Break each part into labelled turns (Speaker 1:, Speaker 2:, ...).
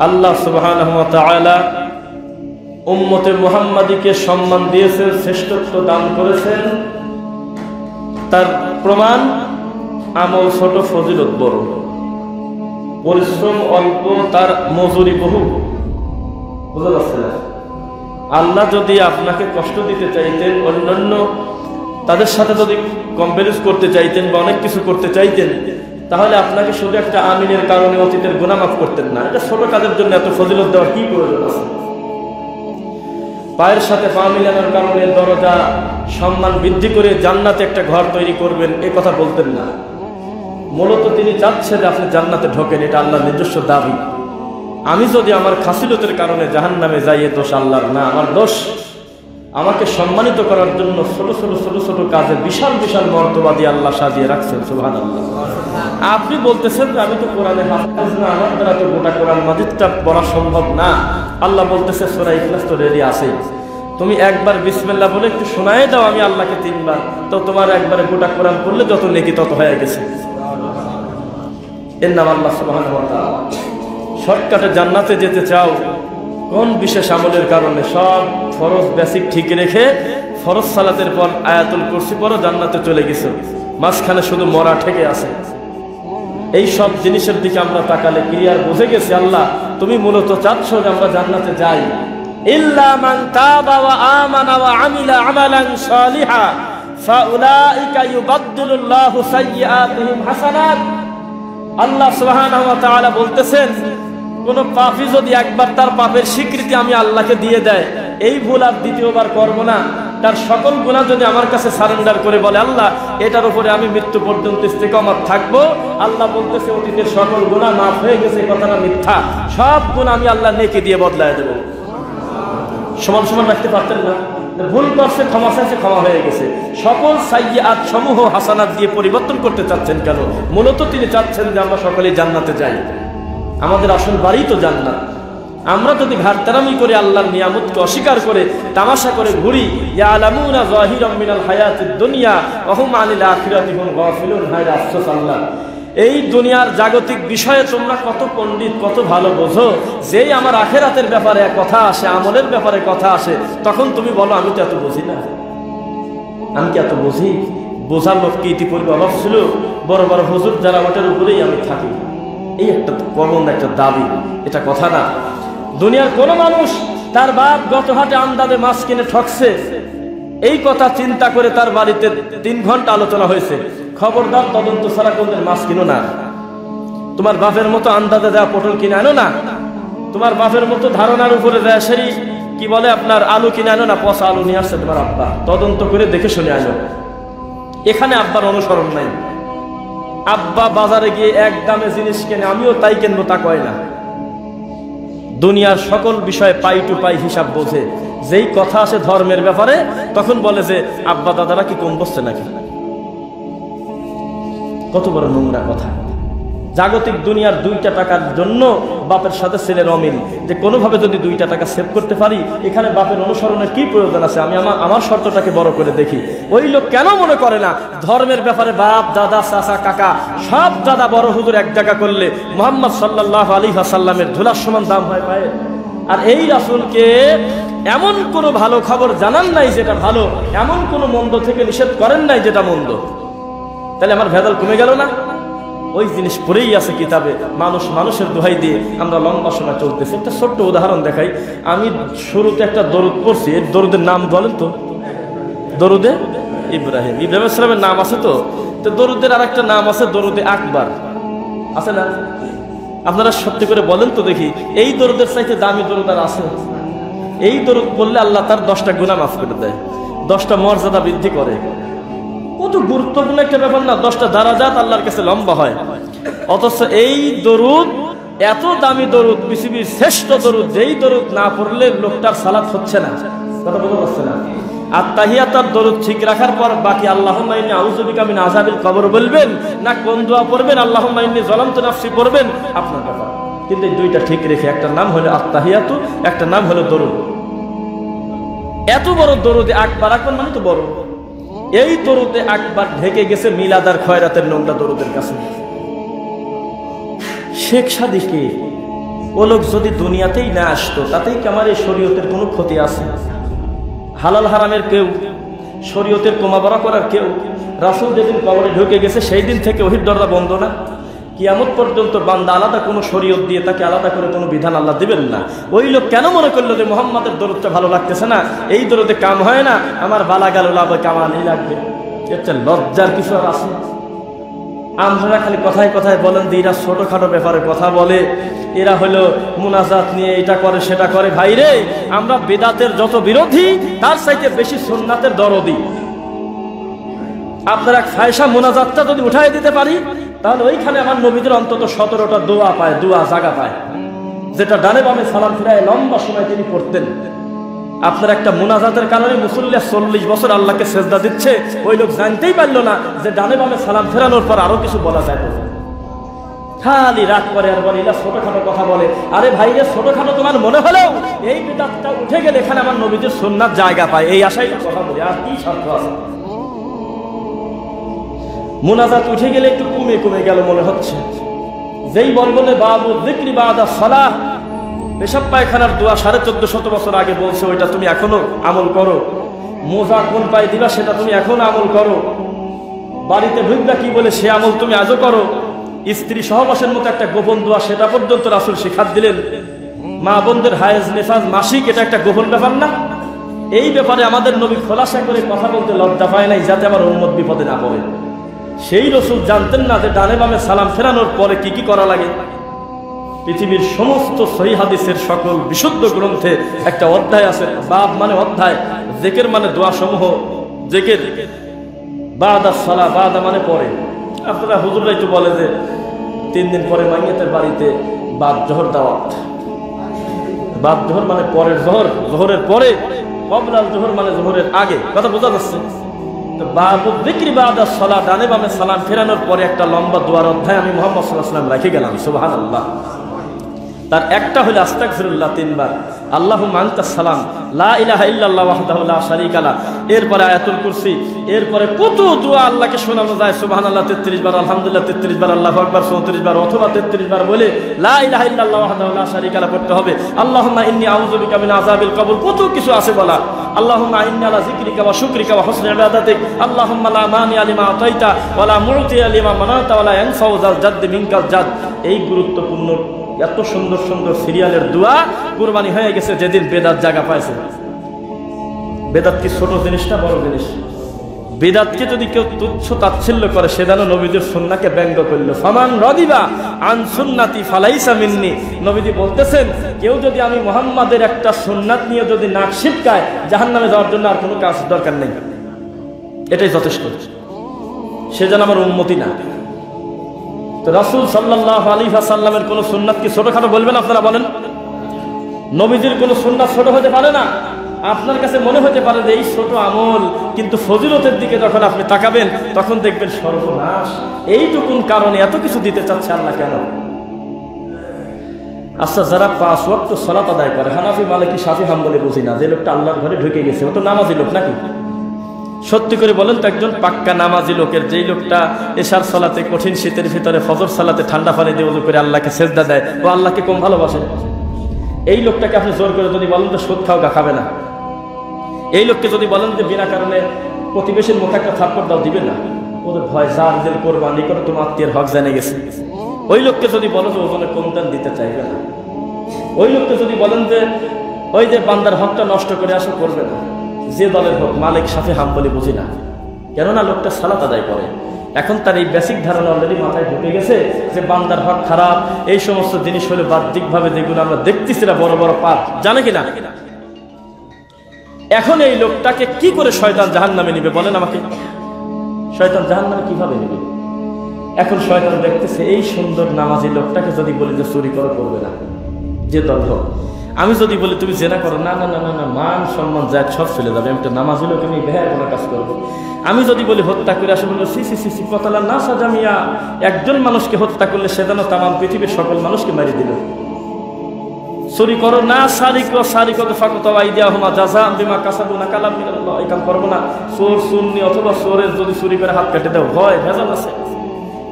Speaker 1: আল্লাহ সুবহানাহু ওয়া তাআলা উম্মতে মুহাম্মাদীকে সম্মান দিয়েছেন, শ্রেষ্ঠত্ব দান করেছেন। তার প্রমাণ আমল ছোট, ফজিলত বড়, পরিশ্রম অল্প, তার মজুরি বহু। বুঝতে পারছেন? আল্লাহ যদি আপনাকে কষ্ট দিতে চাইতেন, অন্যান্য তাদের সাথে যদি কম্পেয়ার করতে চাইতেন বা অনেক কিছু করতে চাইতেন, তাহলে আপনাকে শুধু একটা আমিনের কারণে অতীতের গুনাহ মাফ করতেন না। এটা ছোট কাজের জন্য এত ফজিলত দেওয়ার কি প্রয়োজন আছে? পায়ের সাথে পা মিলানোর কারণে দরজা সম্মান বৃদ্ধি করে জান্নাতে একটা ঘর তৈরি করবেন, এ কথা বলতেন না। মূলত তিনি চাচ্ছেন যে আপনি জান্নাতে ঢোকেন, এটা আল্লাহর নিজস্ব দাবি। আমি যদি আমার খাসিলতের কারণে জাহান্নামে যাই, এ দোষ আল্লাহর না, আমার দোষ। আমাকে সম্মানিত করার জন্য ছোট ছোট ছোট ছোট কাজে বিশাল বিশাল মর্তবা দিয়ে আল্লাহ সাজিয়ে রাখছেন। সুবহানাল্লাহ। আপনি বলতেছেন যে আমি তো কোরআনে হাফেজ না, আমার দ্বারা তো গোটা কোরআন মাজিদটা পড়া সম্ভব না। আল্লাহ বলতেছে সূরা ইখলাস তো রেডি আছে, তুমি একবার বিসমিল্লাহ বলে একটু শোনায় দাও আমি আল্লাহকে 3 বার, তো তোমার একবারে গোটা কোরআন পড়লে যত নেকি তত হয়ে গেছে। এর নাম আল্লাহ সুবহানাহু ওয়া তাআলা। শর্টকাটে জান্নাতে যেতে চাও, কোন বিশেষ আমলের কারণে? সব ফরজ বেসিক ঠিক রেখে ফরজ সালাতের পর আয়াতুল কুরসি পড়ো, জান্নাতে চলে গেছে। মাঝখানে শুধু মরা ঠেকে আছে। এই সব জিনিসের দিকে আমরা তাকালে ক্লিয়ার বুঝে গেছি আল্লাহ তুমি মূলত চাচ্ছ যে আমরা জান্নাতে যাই। ইল্লা মান তাবা ওয়া আমানা ওয়া আমিলা আমালান সালিহা ফাউলাইকা ইউবাদদিলুল্লাহু সাইয়্যাতিহিম হাসানাত। আল্লাহ সুবহানাহু ওয়া তাআলা বলতেছেন, কোন পাপী যদি একবার তার পাপের স্বীকৃতি আমি আল্লাহকে দিয়ে দেয়, এই ভুল আর দ্বিতীয়বার করব না, তার সকল গুনাহ যদি আমার কাছে সারেন্ডার করে বলে আল্লাহ এটার উপরে আমি মৃত্যু পর্যন্ত ইস্তেকামত থাকবো, আল্লাহ বলতেছে অতীতের সকল গুনাহ মাফ হয়ে গেছে, কথাটা মিথ্যা। সব গুনাহ আমি আল্লাহ নেকি দিয়ে বদলায় দেব। সমান সমান রাখতে পারতেন না? ভুল করছে, ক্ষমা চাইছে, ক্ষমা হয়ে গেছে। সকল সাইয়্যাত সমূহ হাসানাত দিয়ে পরিবর্তন করতে চাচ্ছেন কেন? মূলত তিনি চাচ্ছেন যে আমরা সকলেই জান্নাতে যাই। আমাদের আসল বাড়ি তো জান্নাত। আমরা যদি ঘাটতারামি করে আল্লাহর নিয়ামতকে অস্বীকার করে তামাশা করে ঘুরি, ইয়ালামুনা যাহিরাম মিনাল হায়াতিদ দুনিয়া ওয়া হুম আনিল আখিরাতি হুম গাফিলুন। হায় আফসোস আল্লাহ, এই দুনিয়ার জাগতিক বিষয়ে তোমরা কত পণ্ডিত, কত ভালো বোঝো, যেই আমার আখিরাতের ব্যাপারে কথা আসে, আমলের ব্যাপারে কথা আসে, তখন তুমি বলো আমি তো এত বুঝি না। আমি কি এত বুঝি? বোঝার লোক কি ইতিপূর্বে অভাব ছিল? বড় বড় হুজুর যারা ওটার উপরেই আমি থাকি, এই একটা কমন একটা দাবি, এটা কথা না। দুনিয়ার কোন মানুষ তার বাপ গত হাটে আমদাদে মাছ কিনে ঠকছে, এই কথা চিন্তা করে তার বাড়িতে 3 ঘন্টা আলোচনা হয়েছে, খবরদার তদন্ত ছাড়া কোনদিন মাছ কিনো না। তোমার বাপের মতো আন্দাজে দেওয়া পটল কিনে আনো না। তোমার বাপের মতো ধারণার উপরে দেয় সেরি কি বলে আপনার আলু কিনে আনো না। পচা আলু নিয়ে আসছে তোমার আব্বা, তদন্ত করে দেখে শুনে আনো। এখানে আব্বার অনুসরণ নাই। আব্বা বাজারে গিয়ে এক দামে জিনিস কেনে, আমিও তাই কিনবো তা কয় না। দুনিয়ার সকল বিষয়ে পাই টু পাই হিসাব বোঝে। যেই কথা আসে ধর্মের ব্যাপারে, তখন বলে যে আব্বা দাদারা কি কম বসছে নাকি। কত বড় নোংরা কথা। জাগতিক দুনিয়ার 2টা টাকার জন্য বাপের সাথে ছেলের অমিল, যে কোনোভাবে যদি 2টা টাকা সেভ করতে পারি, এখানে বাপের অনুসরণের কি প্রয়োজন আছে? আমি আমার শর্তটাকে বড় করে দেখি। ওই লোক কেন মনে করে না ধর্মের ব্যাপারে বাপ দাদা চাচা কাকা সব দাদা বড় হুজুর এক জায়গা করলে মুহাম্মদ সাল্লাল্লাহু আলাইহি ওয়াসাল্লামের ধুলার সমান দাম হয় পায়ে? আর এই রাসূলকে এমন কোনো ভালো খবর জানান নাই যেটা ভালো, এমন কোনো মন্দ থেকে নিষেধ করেন নাই যেটা মন্দ। তাহলে আমার ভেজাল কমে গেল না? ওই জিনিস পড়েই আছে কিতাবে। মানুষের দোহাই দিয়ে আমরা লম্বা সময় চলতেছি। একটা ছোট্ট উদাহরণ দেখাই। আমি শুরুতে একটা দরুদ পড়ছি, এর দরুদের নাম বলেন তো? দরুদে ইব্রাহিম। ইব্রাহিম ইসলামের নাম আছে তো দরুদের আর একটা নাম আছে দরুদে আকবার, আছে না? আপনারা সত্যি করে বলেন তো দেখি, এই দরুদের চাইতে দামি দরুদ আর আছে? এই দরুদ বললে আল্লাহ তার 10টা গুনাহ মাফ করে দেয়, 10টা মর্যাদা বৃদ্ধি করে। কত গুরুত্বপূর্ণ একটা ব্যাপার না? 10টা দারাজাত আল্লাহর কাছে লম্বা হয়। অথচ এই দরুদ এত দামি দরুদ, পৃথিবীর শ্রেষ্ঠ দরুদ, যেই দরুদ না পড়লে লোকটার সালাত হচ্ছে না। কথা বলতে পারছে না? আর তাহিয়াতুর দরুদ ঠিক রাখার পর বাকি আল্লাহুম্মা ইন্নী আউযু বিকা মিন আযাবিল কবর বলবেন না কোন দোয়া পড়বেন, আল্লাহুম্মা ইন্নী যালামতু নাফসি পড়বেন, আপনার ব্যাপার। কিন্তু এই 2টা ঠিক রেখে, একটা নাম হলো আত-তাহিয়াতু, একটা নাম হলো দরুদ। এত বড় দরুদে আকবার, আকবার মানে তো বড়। এই দরুদে আকবার ঢেকে গেছে মিলাদ আর খয়রাতের নোংরা দরুদের কাছে। শেখ সাদিকে ও লোক যদি দুনিয়াতেই না আসতো তাতেই কি আমার এই শরীয়তের কোনো ক্ষতি আছে? হালাল হারামের কেউ, শরীয়তের কোমাবরা করার কেউ, রাসূল যেদিন কবরে ঢুকে গেছে সেই দিন থেকে ওহির দরজা বন্ধ না। কিয়ামত পর্যন্ত বান্দা আলাদা কোনো শরীয়ত দিয়ে তাকে আলাদা করে কোনো বিধান আল্লাহ দিবেন না। ওই লোক কেন মনে করলো যে মুহাম্মাদের দরদটা ভালো লাগতেছে না, এই দরদে কাম হয় না, আমার বালা গেল লাভ কামালই লাগবে? এটা লজ্জার কিছু আর আছে? আমরা খালি কথায় কথায় বলেন যে এরা ছোটখাটো ব্যাপারে কথা বলে, এরা হলো মুনাজাত নিয়ে এটা করে সেটা করে। ভাই রে, আমরা বেদাতের যত বিরোধী তার চাইতে বেশি সুন্নাতের দরদি। আপনারা ফায়সা মুনাজাতটা যদি উঠাই দিতে পারি তাহলে ওইখানে আমার নবীদের অন্তত 17টা দোয়া পায়, দোয়া জায়গা পায়, যেটা ডানে বামে সালাম ফিরায় লম্বা সময় তিনি করতেন। আপনার একটা মুনাজাতের কারণে মুসল্লি 40 বছর আল্লাহকে সেজদা দিচ্ছে, ওই লোক জানতেই পারলো না যে ডানে বামে সালাম ফেরানোর পর আরো কিছু বলা যায়। খালি রাগ করে আর বলে এরা ছোটখাটো কথা বলে। আরে ভাই রে, ছোটখাটো তোমার মনে হলেও এই বিদাতটা উঠে গেলে এখানে আমার নবীদের সুন্নাত জায়গা পায়, এই আশাই কথা বলি। আর কি স্বার্থ আছে? মুনাজাত উঠে গেলে একটু কমে কমে গেল মনে হচ্ছে। যেই বলবলে বাবু যিকরি বাদা সালাহ, পেশাব পায়খানার দোয়া 1450 বছর আগে বলছে, ওইটা তুমি এখনো আমল করো। মোজা কোন পায়ে দিবা সেটা তুমি এখনো আমল করো। বাড়িতে ঢুকবা কি বলে সে আমল তুমি আজও করো। স্ত্রী সহবাসের মতো একটা গোপন দোয়া, সেটা পর্যন্ত রাসূল শিখাত দিলেন। মা বোনদের হায়েজ নেফাজ মাসিক, এটা একটা গোপন ব্যাপার না? এই ব্যাপারে আমাদের নবী খোলাসা করে কথা বলতে লজ্জা পায় নাই, যাতে আমার উম্মত বিপদে না পড়ে। সেই রাসূল জানতেন না যে ডানে বামে সালাম ফেরানোর পরে কি কি করা লাগে। পৃথিবীর সমস্ত সহিহ হাদিসের সকল বিশুদ্ধ গ্রন্থে একটা অধ্যায় আছে, বাব মানে অধ্যায়, জিকির মানে দোয়া সমূহ। জিকির বাদা সালাহ, বাদা মানে পরে। আপনারা হুজুররা একটু বলে যে 3 দিন পরে মাইয়াতের বাড়িতে বাদ জোহর দাওয়াত। বাদ জোহর মানে পরের জোহর, জোহরের পরে। কবলাল জোহর মানে জোহরের আগে। কথা বোঝা যাচ্ছে? তো বাবু যিকরি বাদা সালাহ, ডানে বামে সালাম ফেরানোর পরে একটা লম্বা দোয়ার অধ্যায় আমি মুহাম্মদ সাল্লাল্লাহু আলাইহি ওয়াসাল্লাম রেখে গেলাম। সুবহানাল্লাহ। তার একটা হলো আস্তাগফিরুল্লাহ 3 বার, আল্লাহুম্মা আনতাস সালাম, লা ইলাহা ইল্লাল্লাহ ওয়াহদাহু লা শারীকা লাহ, এরপরে আয়াতুল কুরসি, এরপরে কত দোয়া আল্লাহকে শোনানো যায়। সুবহানাল্লাহ 33 বার, আলহামদুলিল্লাহ 33 বার, আল্লাহু আকবার 34 বার, অথবা 33 বার বলে লা ইলাহা ইল্লাল্লাহ ওয়াহদাহু লা শারীকা লাহ পড়তে হবে। আল্লাহুম্মা ইন্নী আউযু বিকা মিন আযাবিল কবর, কত কিছু আছে বলা। আল্লাহুম্মা ইন্নী আলা যিকরিকা ওয়া শুকরিকা ওয়া হুসনি ইবাদাতিক, আল্লাহুম্মা লা মানিআ লিমা আতাইতা ওয়া লা মু'তিয়া লিমা মানাতা ওয়া লা ইয়ানফাউ যাল জাদ্দি মিনকাল জাদ। এই গুরুত্বপূর্ণ এত সুন্দর সুন্দর সিরিয়ালের দোয়া কুরবানি হয়ে গেছে যেদিন বেদাত জায়গা পাইছে। বেদাত কি ছোট জিনিস না বড় জিনিস? বেদাতকে যদি কেউ তুচ্ছ তাচ্ছিল্য করে, সে যেন নবীদের সুন্নাহকে ব্যঙ্গ করলো। ফামান রাদিবা আন সুন্নতি ফালাইসা মিন্নি, নবীজি বলতেছেন কেউ যদি আমি মুহাম্মাদের একটা সুন্নাত নিয়ে যদি নাক সিটকায়, জাহান্নামে যাওয়ার জন্য আর কোনো কাজ দরকার নেই, এটাই যথেষ্ট, সে যেন আমার উম্মতি না। তো রাসূল সাল্লাল্লাহু আলাইহি ওয়াসাল্লামের কোন সুন্নাত কি ছোটখাটো বলবেন আপনারা? বলেন, নবীজির কোন সুন্নাত ছোট হতে পারে না। আপনার কাছে মনে হতে পারে যে এই ছোট আমল, কিন্তু ফজিলতের দিকে যখন আপনি তাকাবেন তখন দেখবেন সর্বনাশ, এইটুকুন কারণে এত কিছু দিতে চাচ্ছে আল্লাহ কেন? আচ্ছা, যারা 5 ওয়াক্ত সালাত আদায় করে, হানাফি মালিকি শাফি হাম্বলি বুঝি না, যে লোকটা আল্লাহর ঘরে ঢুকে গেছে ও তো নামাজি লোক নাকি? সত্যি করে বলেন তো, একজন পাক্কা নামাজি লোকের, যেই লোকটা এশার সালাতে কঠিন শীতের ভিতরে ফজর সালাতে ঠান্ডা পানি দিয়ে ওযু করে আল্লাহকে সেজদা দেয়, ও আল্লাহকে কম ভালোবাসে? এই লোকটাকে আপনি জোর করে যদি বলেন তো সুদ খাও গা, খাবে না। এই লোককে যদি বলেন যে বিনা কারণে প্রতিবেশীর মুখে একটা থাপ্পড় দাও, দিবে না। ওদের ভয় জাল জেল কোরবানি করে তোমার আত্মীয়ের হক জেনে গেছে। ওই লোককে যদি বলো যে ওজনে কমদান দিতে চাইবে না। ওই লোককে যদি বলেন যে ওই যে বান্দার হকটা নষ্ট করে আসো, করবে না। যে দলের হোক, মালিক শাফি হাম্বলি বুঝি না, কেননা লোকটা সালাত আদায় করে। এখন তার এই বেসিক ধারণা অলরেডি মাথায় ঢুকে গেছে যে বান্দার হক খারাপ, এই সমস্ত জিনিস হলে বাহ্যিকভাবে যেগুলো আমরা দেখতেছি না বড় বড় পাপ, জানে কিনা? এখন এই লোকটাকে কি করে শয়তান জাহান্নামে নিবে বলেন আমাকে? শয়তান জাহান্নামে কিভাবে নিবে? এখন শয়তান দেখতেছে এই সুন্দর নামাজি লোকটাকে যদি বলি যে চুরি করো, করবে না, যে দল হোক। আমি যদি বলি তুমি জেনা করো, না না না না না, মান সম্মান যায় সব চলে যাবে, আমি একটা নামাজি লোক, আমি বেহায় কোনো কাজ করবো। আমি যদি বলি হত্যা করে আসে, বলবো সি সি সি সি কতলা না সাজামিয়া, একজন মানুষকে হত্যা করলে সে যেন তামাম পৃথিবীর সকল মানুষকে মারি দিল। চুরি করো না, সারিকো সারিকো ফাকাতু আইদিয়াহুমা জাযাআন বিমা কাসাবু নাকালাম মিনাল্লাহ, এই কাম করবো না। চোর সুন্নি অথবা চোরের যদি চুরি করে হাত কেটে দাও, ভয় ভেজাল আছে,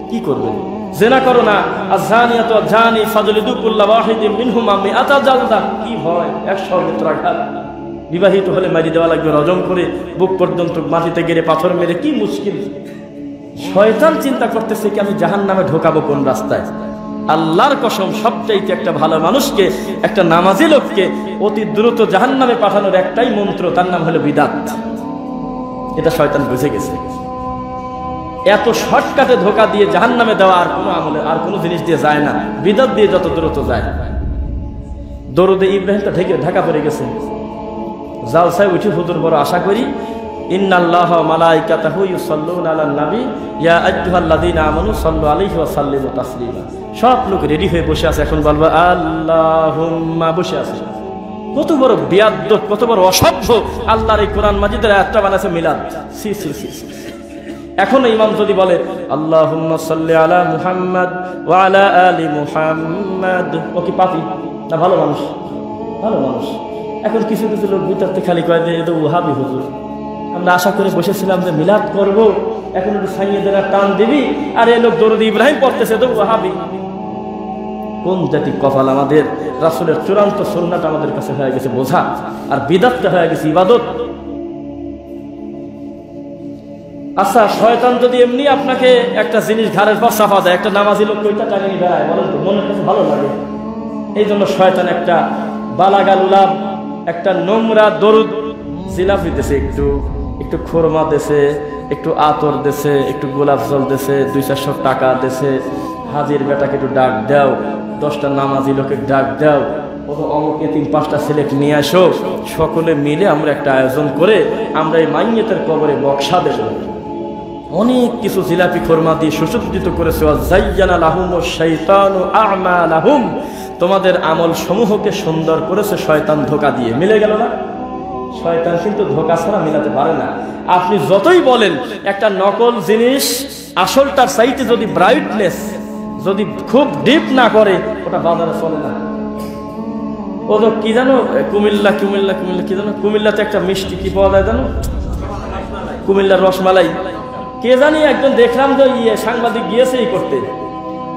Speaker 1: কি করবেন? জেনা করো না, আয-যানিয়াতু ওয়াজ-যানি ফাজলিদু কুল্লা ওয়াহিদিন মিনহুমা মিআতা জালদা। কি ভয়, 100 বেত্রাঘাত। বিবাহিত হলে মারি দেওয়া লাগবে, রজম করে বুক পর্যন্ত মাটিতে গেড়ে পাথর মেরে, কি মুশকিল। শয়তান চিন্তা করতেছে কি আমি জাহান্নামে ঢোকাবো কোন রাস্তায়। আল্লাহর কসম, সবচাইতে একটা ভালো মানুষকে, একটা নামাজি লোককে অতি দ্রুত জাহান্নামে পাঠানোর একটাই মন্ত্র, তার নাম হলো বিদাত। এটা শয়তান বুঝে গেছে। এত শর্টকাটে ধোকা দিয়ে জাহান্নামে দেওয়া আর কোনো আমলে, আর কোনো জিনিস দিয়ে যায় না, বিদাত দিয়ে যত দ্রুত যায়। দরুদে ইব্রাহিম তো ঢাকা পড়ে গেছে। জালসায় উঠি হুজুর বড় আশা করি, ইন্নাল্লাহা ওয়া মালাইকাতাহু ইউসাল্লুনা আলান নবী ইয়া আইয়ুহাল্লাযীনা আমানু সাল্লু আলাইহি ওয়া সাল্লিমু তাসলিমা। সব লোক রেডি হয়ে বসে আছে, এখন বলবো আল্লাহুম্মা, বসে আছে। কত বড় বিয়াদব, কত বড় অসভ্য। আল্লাহর এই কোরআন মাজিদের আয়াতটা বানাছে মিলাদ। সি সি সি। এখন ইমাম যদি বলে আল্লাহুম্মা সাল্লি আলা মুহাম্মাদ ওয়া আলা আলি মুহাম্মাদ, ও কি পাপী না ভালো মানুষ? ভালো মানুষ। এখন কিছু কিছু লোক ভিতরতে খালি কয় যে এটা ওহাবি হুজুর। আমরা আশা করে বসেছিলাম যে মিলাদ করব, এখন একটু সাইয়েদের টান দিবি, আর এই লোক দরুদ ইব্রাহিম পড়তেছে তো ওহাবি। কোন জাতি কপাল আমাদের। রাসূলের চূড়ান্ত সুন্নাত আমাদের কাছে হয়ে গেছে বোঝা, আর বিদআতটা হয়ে গেছে ইবাদত। আচ্ছা, শয়তান যদি এমনি আপনাকে একটা জিনিস ঘাড়ের পর চাপা দেয়, একটা নামাজি লোক কইটা টাকা নিয়ে বেড়ায়, বলেন তো মনের কাছে ভালো লাগে? এই জন্য শয়তান একটা বালাগালুলাম, একটা নোংরা দরুদ জিলাপি দেশে, একটু একটু খোরমা দেশে, একটু আতর দেশে, একটু গোলাপ জল দেশে, 200-400 টাকা দেশে, হাজির বেটাকে একটু ডাক দাও, 10টা নামাজি লোকে ডাক দাও, অমুকে 3-5টা সিলেক্ট নিয়ে আসো, সকলে মিলে আমরা একটা আয়োজন করে আমরা এই মাইয়েতের কবরে বক্সা দেব। অনেক কিছু জিলাপি খোরমা দিয়ে সুসজ্জিত করেছে। ওয়াযায়্যানা লাহুমুশ শাইতানু আ'মালাহুম, তোমাদের আমল সমূহকে সুন্দর করেছে শয়তান ধোঁকা দিয়ে। মিলে গেল না? শয়তান কিন্তু ধোঁকা ছাড়া মিলাতে পারে না। আপনি যতই বলেন একটা নকল জিনিস আসলটার চাইতে যদি ব্রাইটনেস, যদি খুব ডিপ না করে, ওটা বাজারে চলে না। ও তো কি জানো, কুমিল্লা কি জানো, কুমিল্লাতে একটা মিষ্টি কি পাওয়া যায় জানো, কুমিল্লার রসমালাই। কে জানি একজন দেখলাম যে সাংবাদিক গিয়েছে এই করতে,